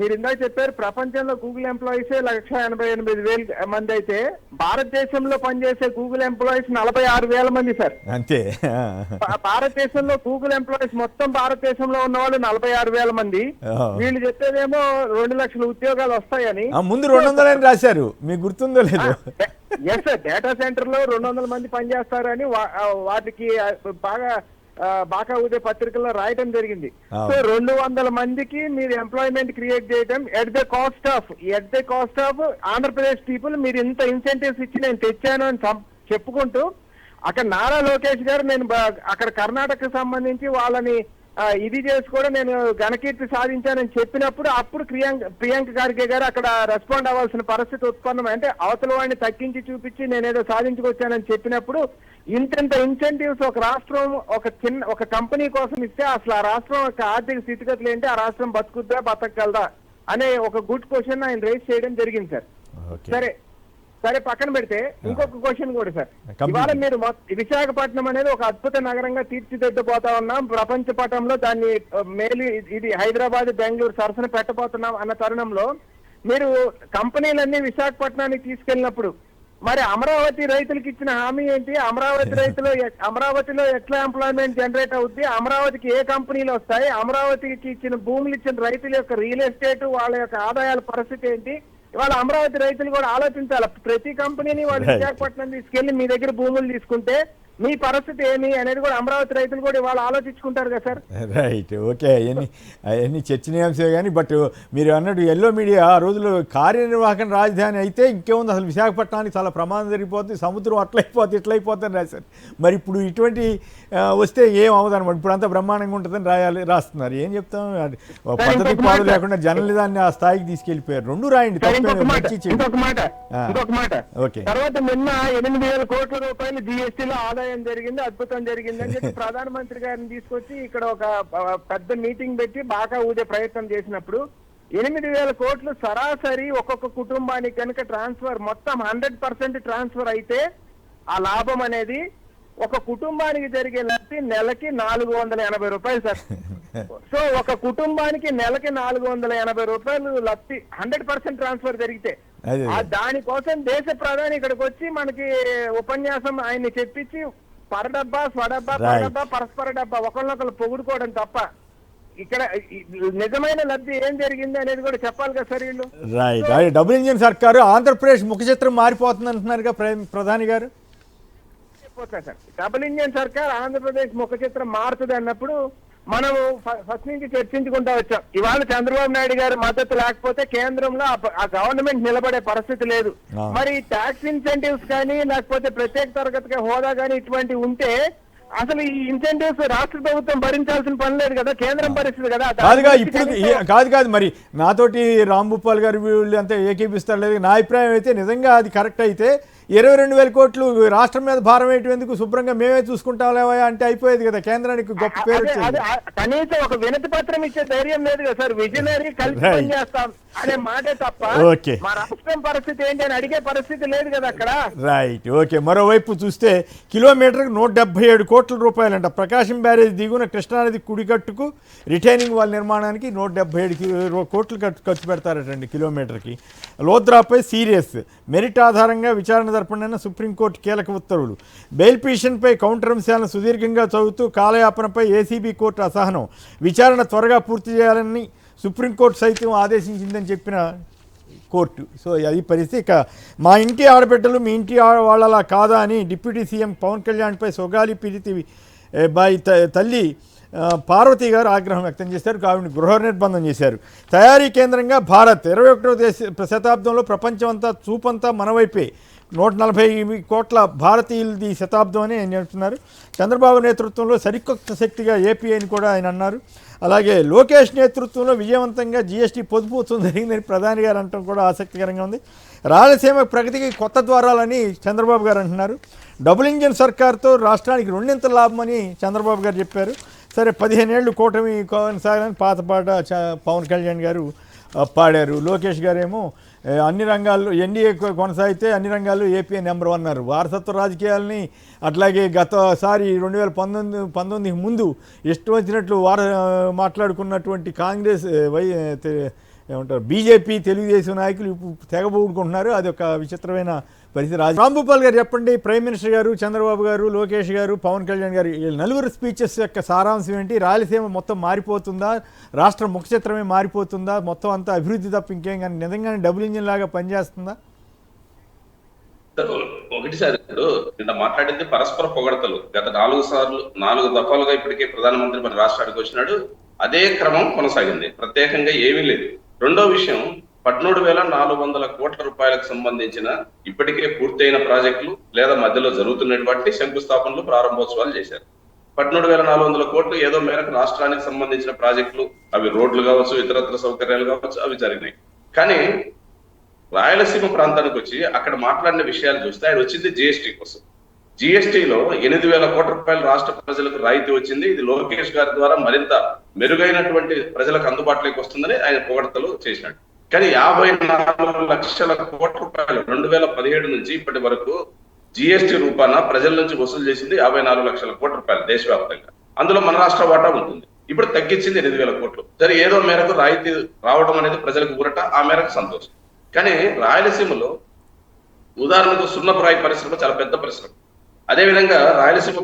మీరు ఇందాక చెప్పారు ప్రపంచంలో గూగుల్ ఎంప్లాయీసే 1,88,000 మంది అయితే భారతదేశంలో పనిచేసే గూగుల్ ఎంప్లాయీస్ 46,000 మంది సార్. అంతే. భారతదేశంలో గూగుల్ ఎంప్లాయీస్ మొత్తం భారతదేశంలో ఉన్న వాళ్ళు 46,000 మంది. వీళ్ళు చెప్పేదేమో 2 లక్షల ఉద్యోగాలు వస్తాయని. ముందు 200 రాశారు, మీకు గుర్తుందో లేదు? ఎస్ సార్, డేటా సెంటర్ లో 200 మంది పనిచేస్తారని వాటికి బాగా ఉదయ పత్రికల్లో రాయటం జరిగింది. సో 200 మందికి మీరు ఎంప్లాయ్మెంట్ క్రియేట్ చేయడం at the cost of Andhra Pradesh people. మీరు ఇంత ఇన్సెంటివ్స్ ఇచ్చి నేను తెచ్చాను అని చెప్పుకుంటూ అక్కడ నారా లోకేష్ గారు నేను అక్కడ కర్ణాటకకు సంబంధించి వాళ్ళని ఇది చేసి కూడా నేను ఘనకీర్తి సాధించానని చెప్పినప్పుడు అప్పుడు ప్రియాంక ఖార్గే గారు అక్కడ రెస్పాండ్ అవ్వాల్సిన పరిస్థితి ఉత్పన్నం. అంటే అవతల వాడిని తగ్గించి చూపించి నేనేదో సాధించుకొచ్చానని చెప్పినప్పుడు ఇంత ఇన్సెంటివ్స్ ఒక రాష్ట్రం ఒక కంపెనీ కోసం ఇస్తే అసలు ఆ రాష్ట్రం యొక్క ఆర్థిక స్థితిగతులు ఏంటి, ఆ రాష్ట్రం బతుకుద్దా బతకగలదా అనే ఒక గుడ్ క్వశ్చన్ ఆయన రేస్ చేయడం జరిగింది సార్. సరే పక్కన పెడితే ఇంకొక క్వశ్చన్ కూడా సార్, ఇవాళ మీరు విశాఖపట్నం అనేది ఒక అద్భుత నగరంగా తీర్చిదిద్దబోతా ఉన్నాం, ప్రపంచ పటంలో దాన్ని మేలు ఇది హైదరాబాద్ బెంగళూరు సరసన పెట్టబోతున్నాం అన్న తరుణంలో మీరు కంపెనీలన్నీ విశాఖపట్నానికి తీసుకెళ్ళినప్పుడు మరి అమరావతి రైతులకు ఇచ్చిన హామీ ఏంటి? అమరావతిలో ఎట్లా ఎంప్లాయ్మెంట్ జనరేట్ అవుద్ది? అమరావతికి ఏ కంపెనీలు వస్తాయి? అమరావతికి ఇచ్చిన భూములు ఇచ్చిన రైతుల యొక్క రియల్ ఎస్టేట్ వాళ్ళ యొక్క ఆదాయాల పరిస్థితి ఏంటి? ఇవాళ అమరావతి రైతులు కూడా ఆలోచించాలి. ప్రతి కంపెనీని వాళ్ళు విశాఖపట్నం తీసుకెళ్లి మీ దగ్గర భూములు తీసుకుంటే మీ పరిస్థితి ఏమి అనేది కూడా అమరావతి రైతులు కూడా ఇవాళ ఆలోచించుకుంటారు కదా సార్. రైట్, ఓకే, అవన్నీ చర్చనీయాంశమే. కానీ బట్ మీరు అన్నట్టు ఎల్లో మీడియా ఆ రోజుల్లో కార్యనిర్వాహక రాజధాని అయితే ఇంకేముంది, అసలు విశాఖపట్నానికి చాలా ప్రమాదం జరిగిపోతుంది, సముద్రం అట్లయిపోతుంది ఇట్లయిపోతుంది రాశారు. మరి ఇప్పుడు ఇటువంటి వస్తే ఏం అవదనమాట, ఇప్పుడు అంతా బ్రహ్మాండంగా ఉంటుందని రాస్తున్నారు. ఏం చెప్తాం, పద్ధతి పాడు లేకుండా జర్నలిజాన్ని ఆ స్థాయికి తీసుకెళ్లిపోయారు. రెండు రాయండి. ఓకే, తర్వాత నిన్న 8,000 కోట్ల రూపాయలు జీఎస్టీలో ఆదాయం జరిగింది, అద్భుతం జరిగింది అని చెప్పి ప్రధానమంత్రి గారిని తీసుకొచ్చి ఇక్కడ ఒక పెద్ద మీటింగ్ పెట్టి బాగా ఊదే ప్రయత్నం చేసినప్పుడు 8,000 కోట్లు సరాసరి ఒక్కొక్క కుటుంబానికి కనుక ట్రాన్స్ఫర్ మొత్తం 100% ట్రాన్స్ఫర్ అయితే ఆ లాభం అనేది ఒక కుటుంబానికి జరిగే లబ్ధి నెలకి 480 రూపాయలు సార్. సో ఒక కుటుంబానికి నెలకి 480 రూపాయలు లబ్ధి 100% ట్రాన్స్ఫర్ జరిగితే దానికోసం దేశ ప్రధాని ఇక్కడికి వచ్చి మనకి ఉపన్యాసం ఆయన్ని చెప్పించి పరడబ్బా స్వడబ్బా పరడబ్బా పరస్పర డబ్బా ఒకళ్ళొకళ్ళు పొగుడుకోవడం తప్ప ఇక్కడ నిజమైన లబ్ధి ఏం జరిగింది అనేది కూడా చెప్పాలి కదా సార్ వీళ్ళు. రైట్, డబుల్ ఇంజిన్ సర్కారు ఆంధ్రప్రదేశ్ ముఖ చిత్రం మారిపోతుంది అంటున్నారు ప్రధాని గారు. సార్ డబుల్ ఇంజిన్ సర్కార్ ఆంధ్రప్రదేశ్ ముఖ చిత్రం మారుతుంది అన్నప్పుడు మనం ఫస్ట్ నుంచి చర్చించుకుంటా వచ్చాం. ఇవాళ చంద్రబాబు నాయుడు గారి మద్దతు లేకపోతే కేంద్రంలో ఆ గవర్నమెంట్ నిలబడే పరిస్థితి లేదు. మరి ట్యాక్స్ ఇన్సెంటివ్స్ కానీ లేకపోతే ప్రత్యేక తరగతిగా హోదా కానీ ఇటువంటివి ఉంటే అసలు ఈ ఇన్సెంటివ్స్ రాష్ట్ర ప్రభుత్వం భరించాల్సిన పని లేదు కదా, కేంద్రం భరిస్తుంది కదా. కాదు మరి నాతోటి రాంభూపాల్ గారు వీళ్ళు అంతా ఏకీపిస్తారు లేదు. నా అభిప్రాయం అయితే నిజంగా అది కరెక్ట్ అయితే 22,000 కోట్లు రాష్ట్రం మీద భారం వేయటం శుభ్రంగా మేమే చూసుకుంటాంలేవా అంటే అయిపోయేది కదా, కేంద్రానికి గొప్ప పేరు. కనీసం ఒక వినతి పత్రం ఇచ్చే ధైర్యం లేదు కదా సార్. విజనరీ కలిసి పనిచేస్తాం అనే మాటే తప్ప మా రాష్ట్రం పరిస్థితి ఏంటి అని అడిగే పరిస్థితి లేదు కదా అక్కడ. Right, okay. మరోవైపు చూస్తే కిలోమీటర్కి 177 కోట్ల రూపాయలంట. ప్రకాశం బ్యారేజ్ దిగున కృష్ణానది కుడికట్టుకు రిటైనింగ్ వాల్ నిర్మాణానికి 177 కోట్లు ఖర్చు పెడతారటండి కిలోమీటర్కి. లోద్రాపై సీరియస్ మెరిట్ ఆధారంగా విచారణ జరపనన్న సుప్రీంకోర్టు కీలక ఉత్తర్వులు. బెయిల్ పిటిషన్పై కౌంటర్ అంశాలను సుదీర్ఘంగా చదువుతూ కాలయాపనపై ఏసీబీ కోర్టు అసహనం. విచారణ త్వరగా పూర్తి చేయాలని సుప్రీంకోర్టు సైతం ఆదేశించిందని చెప్పిన కోర్టు. సో అది పరిస్థితి. ఇక మా ఇంటి ఆడబిడ్డలు మీ ఇంటి వాళ్ళలా కాదా అని డిప్యూటీ సీఎం పవన్ కళ్యాణ్పై సొగాలి పీడితి బాయి తల్లి పార్వతి గారు ఆగ్రహం వ్యక్తం చేశారు. ఆవిడని గృహ నిర్బంధం చేశారు. తయారీ కేంద్రంగా భారత్ 21వ శతాబ్దంలో ప్రపంచమంతా చూపంతా మనవైపే. 140 కోట్ల భారతీయులది శతాబ్దం అని ఆయన చెప్తున్నారు. చంద్రబాబు నేతృత్వంలో సరికొత్త శక్తిగా ఏపీ అని కూడా ఆయన అన్నారు. అలాగే లోకేష్ నేతృత్వంలో విజయవంతంగా జీఎస్టీ పొదుపు ఉత్సవం జరిగిందని ప్రధాని గారు అనడం కూడా ఆసక్తికరంగా ఉంది. రాయలసీమ ప్రగతికి కొత్త ద్వారాలని చంద్రబాబు గారు అంటున్నారు. డబుల్ ఇంజిన్ సర్కార్తో రాష్ట్రానికి 2 లాభమని చంద్రబాబు గారు చెప్పారు. సరే 15 ఏళ్ళు కూటమి కొనసాగాలని పాత పాట పవన్ కళ్యాణ్ గారు పాడారు. లోకేష్ గారేమో అన్ని రంగాల్లో ఎన్డీఏ కొనసాగితే అన్ని రంగాల్లో ఏపీ నెంబర్ 1 అన్నారు. వారసత్వ రాజకీయాలని అట్లాగే గతసారి 2019 ముందు ఇష్టం వచ్చినట్లు మాట్లాడుకున్నటువంటి కాంగ్రెస్ ఏమంటారు బీజేపీ తెలుగుదేశం నాయకులు ఇప్పుడు తెగబూడుకుంటున్నారు. అది ఒక విచిత్రమైన పరిస్థితి. రాంభూపాల్ గారు చెప్పండి, ప్రైమ్ మినిస్టర్ గారు, చంద్రబాబు గారు, లోకేష్ గారు, పవన్ కళ్యాణ్ గారు ఈ 4 స్పీచెస్ యొక్క సారాంశం ఏంటి? రాయలసీమ మొత్తం మారిపోతుందా? రాష్ట్ర ముఖ చిత్రమే మారిపోతుందా? మొత్తం అంతా అభివృద్ధి తప్ప ఇంకేం కానీ నిజంగానే డబుల్ ఇంజిన్ లాగా పనిచేస్తుందా? ఒకటి సార్, ఇప్పుడు నిన్న మాట్లాడింది పరస్పర పొగడతలు. గత 4 దఫాలుగా ఇప్పటికే ప్రధానమంత్రి మన రాష్ట్రానికి వచ్చినాడు. అదే క్రమం కొనసాగింది, ప్రత్యేకంగా ఏమీ లేదు. రెండో విషయం, 13,400 కోట్ల రూపాయలకు సంబంధించిన ఇప్పటికే పూర్తయిన ప్రాజెక్టులు లేదా మధ్యలో జరుగుతున్న వాటిని శంకుస్థాపనలు ప్రారంభోత్సవాలు చేశారు. 17,400 కోట్లు ఏదో మేరకు రాష్ట్రానికి సంబంధించిన ప్రాజెక్టులు, అవి రోడ్లు కావచ్చు, ఇతరత్ర సౌకర్యాలు కావచ్చు, అవి జరిగినాయి. కానీ రాయలసీమ ప్రాంతానికి వచ్చి అక్కడ మాట్లాడిన విషయాలు చూస్తే ఆయన వచ్చింది జిఎస్టీ కోసం. జిఎస్టీలో 8,000 కోట్ల రూపాయలు రాష్ట్ర ప్రజలకు రాయితీ వచ్చింది. ఇది లోకేష్ గారి ద్వారా మరింత మెరుగైనటువంటి ప్రజలకు అందుబాటులోకి వస్తుందని ఆయన పొగడతలు చేసినాడు. కానీ 54 లక్షల కోట్ల రూపాయలు 2017 నుంచి ఇప్పటి వరకు జిఎస్టీ రూపాన ప్రజల నుంచి వసూలు చేసింది 54 లక్షల కోట్ల రూపాయలు దేశవ్యాప్తంగా. అందులో మన రాష్ట్ర వాటా ఉంటుంది. ఇప్పుడు తగ్గించింది 8,000 కోట్లు. సరే, ఏదో మేరకు రాయితీ రావడం అనేది ప్రజలకు ఊరట, ఆ మేరకు సంతోషం. కానీ రాయలసీమలో ఉదాహరణకు సున్నపురాయి పరిశ్రమ చాలా పెద్ద పరిశ్రమ. అదేవిధంగా రాయలసీమ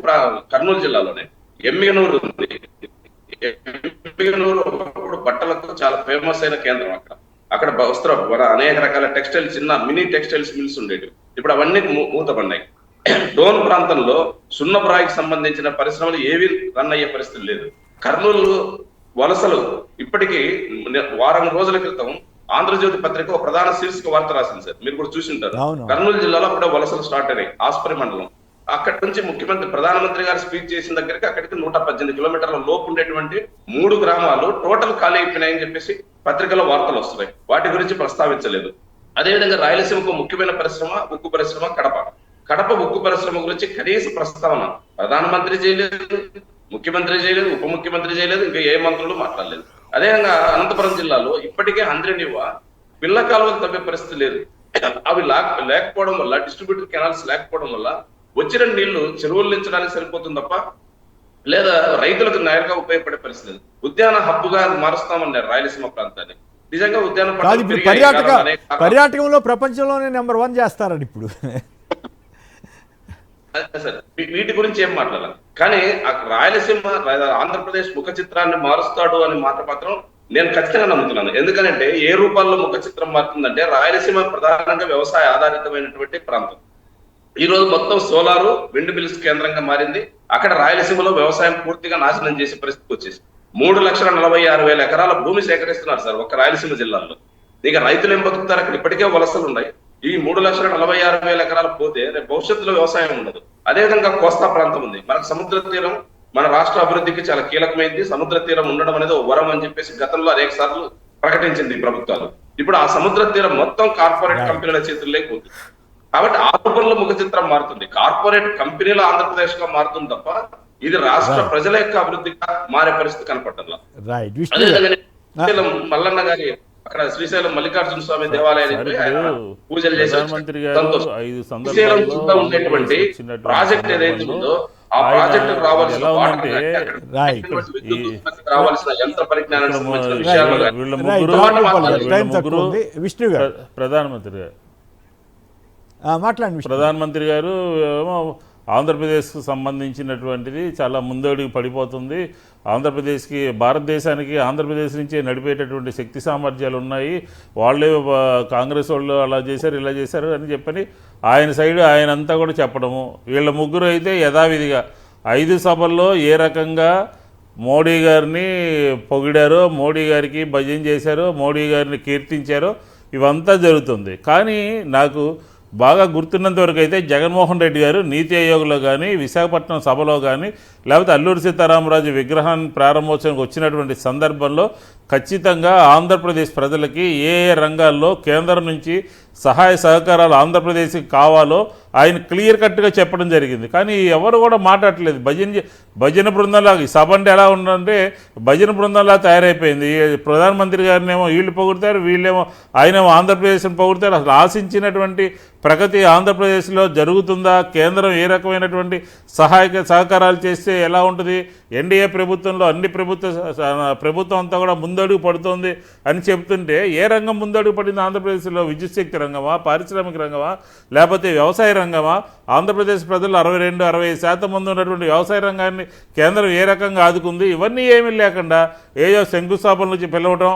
కర్నూలు జిల్లాలోనే ఎమ్మిగనూరు ఉంది. ఎమ్మిగనూరు ఒకప్పుడు బట్టలకు చాలా ఫేమస్ అయిన కేంద్రం. అక్కడ అనేక రకాల టెక్స్టైల్, చిన్న మినీ టెక్స్టైల్స్ మిల్స్ ఉండేవి. ఇప్పుడు అవన్నీ మూతపడినాయి. డోన్ ప్రాంతంలో సున్నపురాయికి సంబంధించిన పరిశ్రమలు ఏవి రన్ అయ్యే పరిస్థితి లేదు. కర్నూలు వలసలు ఇప్పటికీ వారం రోజుల క్రితం ఆంధ్రజ్యోతి పత్రిక ఒక ప్రధాన శీర్షిక వార్త రాసింది సార్, మీరు కూడా చూసింటారు. కర్నూలు జిల్లాలో కూడా వలసలు స్టార్ట్ అయినాయి. ఆస్పరి మండలం అక్కడి నుంచి ప్రధానమంత్రి గారు స్పీచ్ చేసిన దగ్గరికి అక్కడికి 118 కిలోమీటర్ల లోపు ఉండేటువంటి 3 గ్రామాలు టోటల్ ఖాళీ అయిపోయినాయని చెప్పేసి పత్రికలో వార్తలు వస్తున్నాయి. వాటి గురించి ప్రస్తావించలేదు. అదేవిధంగా రాయలసీమకు ముఖ్యమైన పరిశ్రమ ఉక్కు పరిశ్రమ కడప ఉక్కు పరిశ్రమ గురించి కనీస ప్రస్తావన ప్రధానమంత్రి చేయలేదు, ముఖ్యమంత్రి చేయలేదు, ఉప ముఖ్యమంత్రి చేయలేదు, ఇంకా ఏ మంత్రులు మాట్లాడలేదు. అదేవిధంగా అనంతపురం జిల్లాలో ఇప్పటికే అంద్రనివ్వ పిల్ల కాలువలు తవ్వే పరిస్థితి లేదు. అవి లేకపోవడం వల్ల, డిస్ట్రిబ్యూటర్ కెనాల్స్ లేకపోవడం వల్ల వచ్చిన నీళ్లు చెరువులు నించడానికి సరిపోతుంది తప్ప లేదా రైతులకు నేరుగా ఉపయోగపడే పరిస్థితి లేదు. ఉద్యాన హబ్బుగా మారుస్తామన్నారు రాయలసీమ ప్రాంతాన్ని. నిజంగా ఉద్యాన పర్యాటకంలో ప్రపంచంలోనే నెంబర్ 1 చేస్తారని ఇప్పుడు సార్ వీటి గురించి ఏం మాట్లాడాలి. కానీ రాయలసీమ ఆంధ్రప్రదేశ్ ముఖ చిత్రాన్ని మారుస్తాడు అని మాత్రం నేను ఖచ్చితంగా నమ్ముతున్నాను. ఎందుకంటే ఏ రూపాల్లో ముఖ చిత్రం మారుతుందంటే రాయలసీమ ప్రధానంగా వ్యవసాయ ఆధారితమైనటువంటి ప్రాంతం. ఈ రోజు మొత్తం సోలారు, విండ్ మిల్స్ కేంద్రంగా మారింది. అక్కడ రాయలసీమలో వ్యవసాయం పూర్తిగా నాశనం చేసే పరిస్థితి వచ్చేసి 3,46,000 ఎకరాల భూమి సేకరిస్తున్నారు సార్ ఒక్క రాయలసీమ జిల్లాలో. ఇక రైతులు ఏం బతుకుతారు? అక్కడ ఇప్పటికే వలసలు ఉన్నాయి. ఈ 3,46,000 ఎకరాలు పోతే రేపు భవిష్యత్తులో వ్యవసాయం ఉండదు. అదేవిధంగా కోస్తా ప్రాంతం ఉంది. మనకు సముద్ర తీరం మన రాష్ట్ర అభివృద్ధికి చాలా కీలకమైంది. సముద్ర తీరం ఉండడం అనేది ఒక వరం అని చెప్పేసి గతంలో అనేక సార్లు ప్రకటించింది ప్రభుత్వాలు. ఇప్పుడు ఆ సముద్ర తీరం మొత్తం కార్పొరేట్ కంపెనీల చేతుల్లోకి పోతుంది. కాబట్టి ఆ రూపంలో ముఖ చిత్రం మారుతుంది. కార్పొరేట్ కంపెనీల ఆంధ్రప్రదేశ్ గా మారుతుంది తప్ప ఇది రాష్ట్ర ప్రజల యొక్క అభివృద్ధిగా మారే పరిస్థితి కనపడలా. అదేవిధంగా మల్లన్న గారి అక్కడ శ్రీశైలం మల్లికార్జున స్వామి దేవాలయానికి పూజలు చేశారు. ఉండేటువంటి ప్రాజెక్ట్ ఏదైతే ఉందో ఆ ప్రాజెక్టు రావాల్సిన యంత్ర పరిజ్ఞానానికి సంబంధించిన విషయాలు ప్రధానమంత్రి గారు ఆంధ్రప్రదేశ్కు సంబంధించినటువంటిది చాలా ముందడుగు పడిపోతుంది. ఆంధ్రప్రదేశ్కి, భారతదేశానికి ఆంధ్రప్రదేశ్ నుంచే నడిపేటటువంటి శక్తి సామర్థ్యాలు ఉన్నాయి. వాళ్ళే కాంగ్రెస్ వాళ్ళు అలా చేశారు, ఇలా చేశారు అని చెప్పని ఆయన సైడ్ ఆయన అంతా కూడా చెప్పడము. వీళ్ళ ముగ్గురు అయితే యథావిధిగా 5 సభల్లో ఏ రకంగా మోడీ గారిని పొగిడారో, మోడీ గారికి భజన చేశారో, మోడీ గారిని కీర్తించారో ఇవంతా జరుగుతుంది. కానీ నాకు బాగా గుర్తున్నంత వరకు అయితే జగన్మోహన్ రెడ్డి గారు నీతి ఆయోగ్లో కానీ, విశాఖపట్నం సభలో కానీ, లేకపోతే అల్లూరి సీతారామరాజు విగ్రహాన్ని ప్రారంభోత్సవానికి వచ్చినటువంటి సందర్భంలో ఖచ్చితంగా ఆంధ్రప్రదేశ్ ప్రజలకి ఏ రంగాల్లో కేంద్రం నుంచి సహాయ సహకారాలు ఆంధ్రప్రదేశ్కి కావాలో ఆయన క్లియర్ కట్గా చెప్పడం జరిగింది. కానీ ఎవరు కూడా మాట్లాడట్లేదు. భజన బృందంలాగా ఈ సభ అంటే ఎలా ఉందంటే భజన బృందంలా తయారైపోయింది. ప్రధానమంత్రి గారిని ఏమో వీళ్ళు పొగుడతారు, వీళ్ళేమో ఆయనేమో ఆంధ్రప్రదేశ్ని పొగుడతారు. అసలు ఆశించినటువంటి ప్రగతి ఆంధ్రప్రదేశ్లో జరుగుతుందా? కేంద్రం ఏ రకమైనటువంటి సహకారాలు చేస్తే ఎలా ఉంటుంది? ఎన్డీఏ ప్రభుత్వంలో అన్ని ప్రభుత్వం అంతా కూడా ముందడుగు పడుతోంది అని చెప్తుంటే ఏ రంగం ముందడుగు పడింది ఆంధ్రప్రదేశ్లో? విద్యుత్ శక్తి రంగమా, పారిశ్రామిక రంగమా, లేకపోతే వ్యవసాయ రంగమా? ఆంధ్రప్రదేశ్ ప్రజలు 62-65% మంది ఉన్నటువంటి వ్యవసాయ రంగాన్ని కేంద్రం ఏ రకంగా ఆదుకుంది? ఇవన్నీ ఏమీ లేకుండా ఏదో శంకుస్థాపన నుంచి పిలవటం,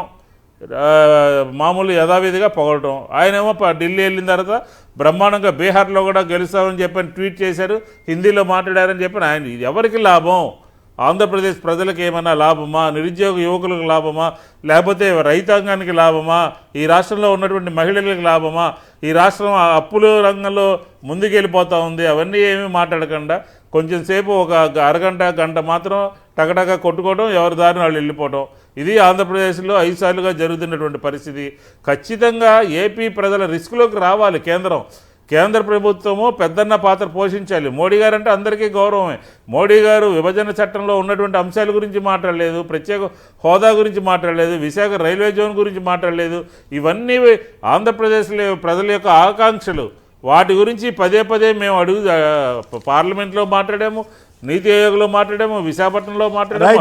మామూలు యథావిధిగా పొగడటం. ఆయనేమో ఢిల్లీ వెళ్ళిన తర్వాత బ్రహ్మాండంగా బీహార్లో కూడా గెలుస్తామని చెప్పని ట్వీట్ చేశారు, హిందీలో మాట్లాడారని చెప్పని ఆయన. ఇది ఎవరికి లాభం? ఆంధ్రప్రదేశ్ ప్రజలకు ఏమైనా లాభమా, నిరుద్యోగ యువకులకు లాభమా, లేకపోతే రైతాంగానికి లాభమా, ఈ రాష్ట్రంలో ఉన్నటువంటి మహిళలకు లాభమా, ఈ రాష్ట్రం అప్పుల రంగంలో ముందుకెళ్ళిపోతూ ఉంది, అవన్నీ ఏమీ మాట్లాడకుండా కొంచెం సేపు ఒక అరగంట గంట మాత్రం టకటక కొట్టుకోవడం, ఎవరి దారిని వాళ్ళు వెళ్ళిపోవడం, ఇది ఆంధ్రప్రదేశ్లో 5 సార్లుగా జరుగుతున్నటువంటి పరిస్థితి. ఖచ్చితంగా ఏపీ ప్రజల రిస్క్లోకి రావాలి కేంద్ర ప్రభుత్వము పెద్దన్న పాత్ర పోషించాలి. మోడీ గారు అంటే అందరికీ గౌరవమే. మోడీ గారు విభజన చట్టంలో ఉన్నటువంటి అంశాల గురించి మాట్లాడలేదు, ప్రత్యేక హోదా గురించి మాట్లాడలేదు, విశాఖ రైల్వే జోన్ గురించి మాట్లాడలేదు. ఇవన్నీ ఆంధ్రప్రదేశ్లో ప్రజల యొక్క ఆకాంక్షలు. వాటి గురించి పదే మేము పార్లమెంట్లో మాట్లాడాము, నీతి ఆయోగ్లో మాట్లాడాము, విశాఖపట్నంలో మాట్లాడాము,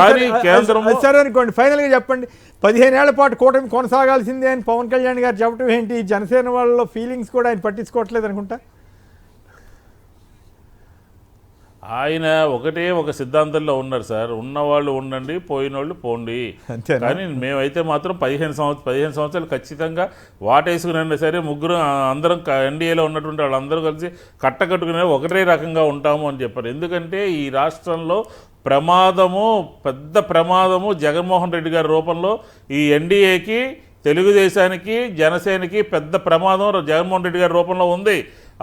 కానీ కేంద్రం సరే అనుకోండి. ఫైనల్గా చెప్పండి, 15 ఏళ్ల పాటు కూటమి కొనసాగాల్సిందే అని పవన్ కళ్యాణ్ గారు చెప్పడం ఏంటి? జనసేన వాళ్ళ ఫీలింగ్స్ కూడా ఆయన పట్టించుకోవట్లేదు అనుకుంటా. ఆయన ఒక సిద్ధాంతంలో ఉన్నారు సార్. ఉన్నవాళ్ళు ఉండండి, పోయినోళ్ళు పోండి. కానీ మేమైతే మాత్రం 15 సంవత్సరాలు ఖచ్చితంగా వాటేసుకునైనా సరే ముగ్గురు అందరం ఎన్డీఏలో ఉన్నటువంటి వాళ్ళందరూ కలిసి కట్టకట్టుకునే ఒకటే రకంగా ఉంటాము అని చెప్పారు. ఎందుకంటే ఈ రాష్ట్రంలో పెద్ద ప్రమాదము జగన్మోహన్ రెడ్డి గారి రూపంలో ఈ ఎన్డీఏకి, తెలుగుదేశానికి, జనసేనకి పెద్ద ప్రమాదం జగన్మోహన్ రెడ్డి గారి రూపంలో ఉంది.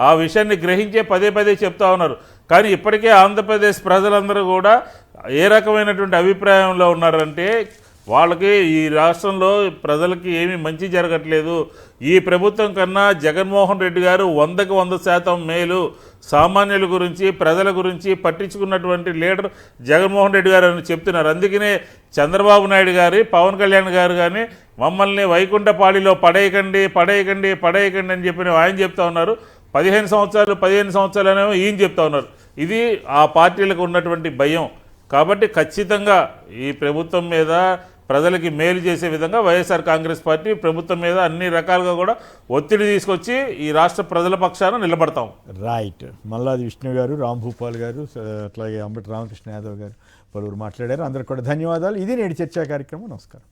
ఆ విషయాన్ని గ్రహించే పదే చెప్తా ఉన్నారు. కానీ ఇప్పటికే ఆంధ్రప్రదేశ్ ప్రజలందరూ కూడా ఏ రకమైనటువంటి అభిప్రాయంలో ఉన్నారంటే, వాళ్ళకి ఈ రాష్ట్రంలో ప్రజలకి ఏమీ మంచి జరగట్లేదు, ఈ ప్రభుత్వం కన్నా జగన్మోహన్ రెడ్డి గారు 100కి 100% మేలు, సామాన్యుల గురించి ప్రజల గురించి పట్టించుకున్నటువంటి లీడర్ జగన్మోహన్ రెడ్డి గారు అని చెప్తున్నారు. అందుకనే చంద్రబాబు నాయుడు గారు, పవన్ కళ్యాణ్ గారు కానీ మమ్మల్ని వైకుంఠపాళిలో పడేయకండి అని చెప్పి ఆయన చెప్తా ఉన్నారు. 15 సంవత్సరాలు అనేమో ఈయన చెప్తా ఉన్నారు. ఇది ఆ పార్టీలకు ఉన్నటువంటి భయం. కాబట్టి ఖచ్చితంగా ఈ ప్రభుత్వం మీద ప్రజలకి మేలు చేసే విధంగా వైఎస్ఆర్ కాంగ్రెస్ పార్టీ ప్రభుత్వం మీద అన్ని రకాలుగా కూడా ఒత్తిడి తీసుకొచ్చి ఈ రాష్ట్ర ప్రజల పక్షాన నిలబడతాం. రైట్. మల్లాది విష్ణు గారు, రాంభూపాల్ గారు, అట్లాగే అంబటి రామకృష్ణ యాదవ్ గారు పలువురు మాట్లాడారు. అందరికీ కూడా ధన్యవాదాలు. ఇది నేటి చర్చా కార్యక్రమం. నమస్కారం.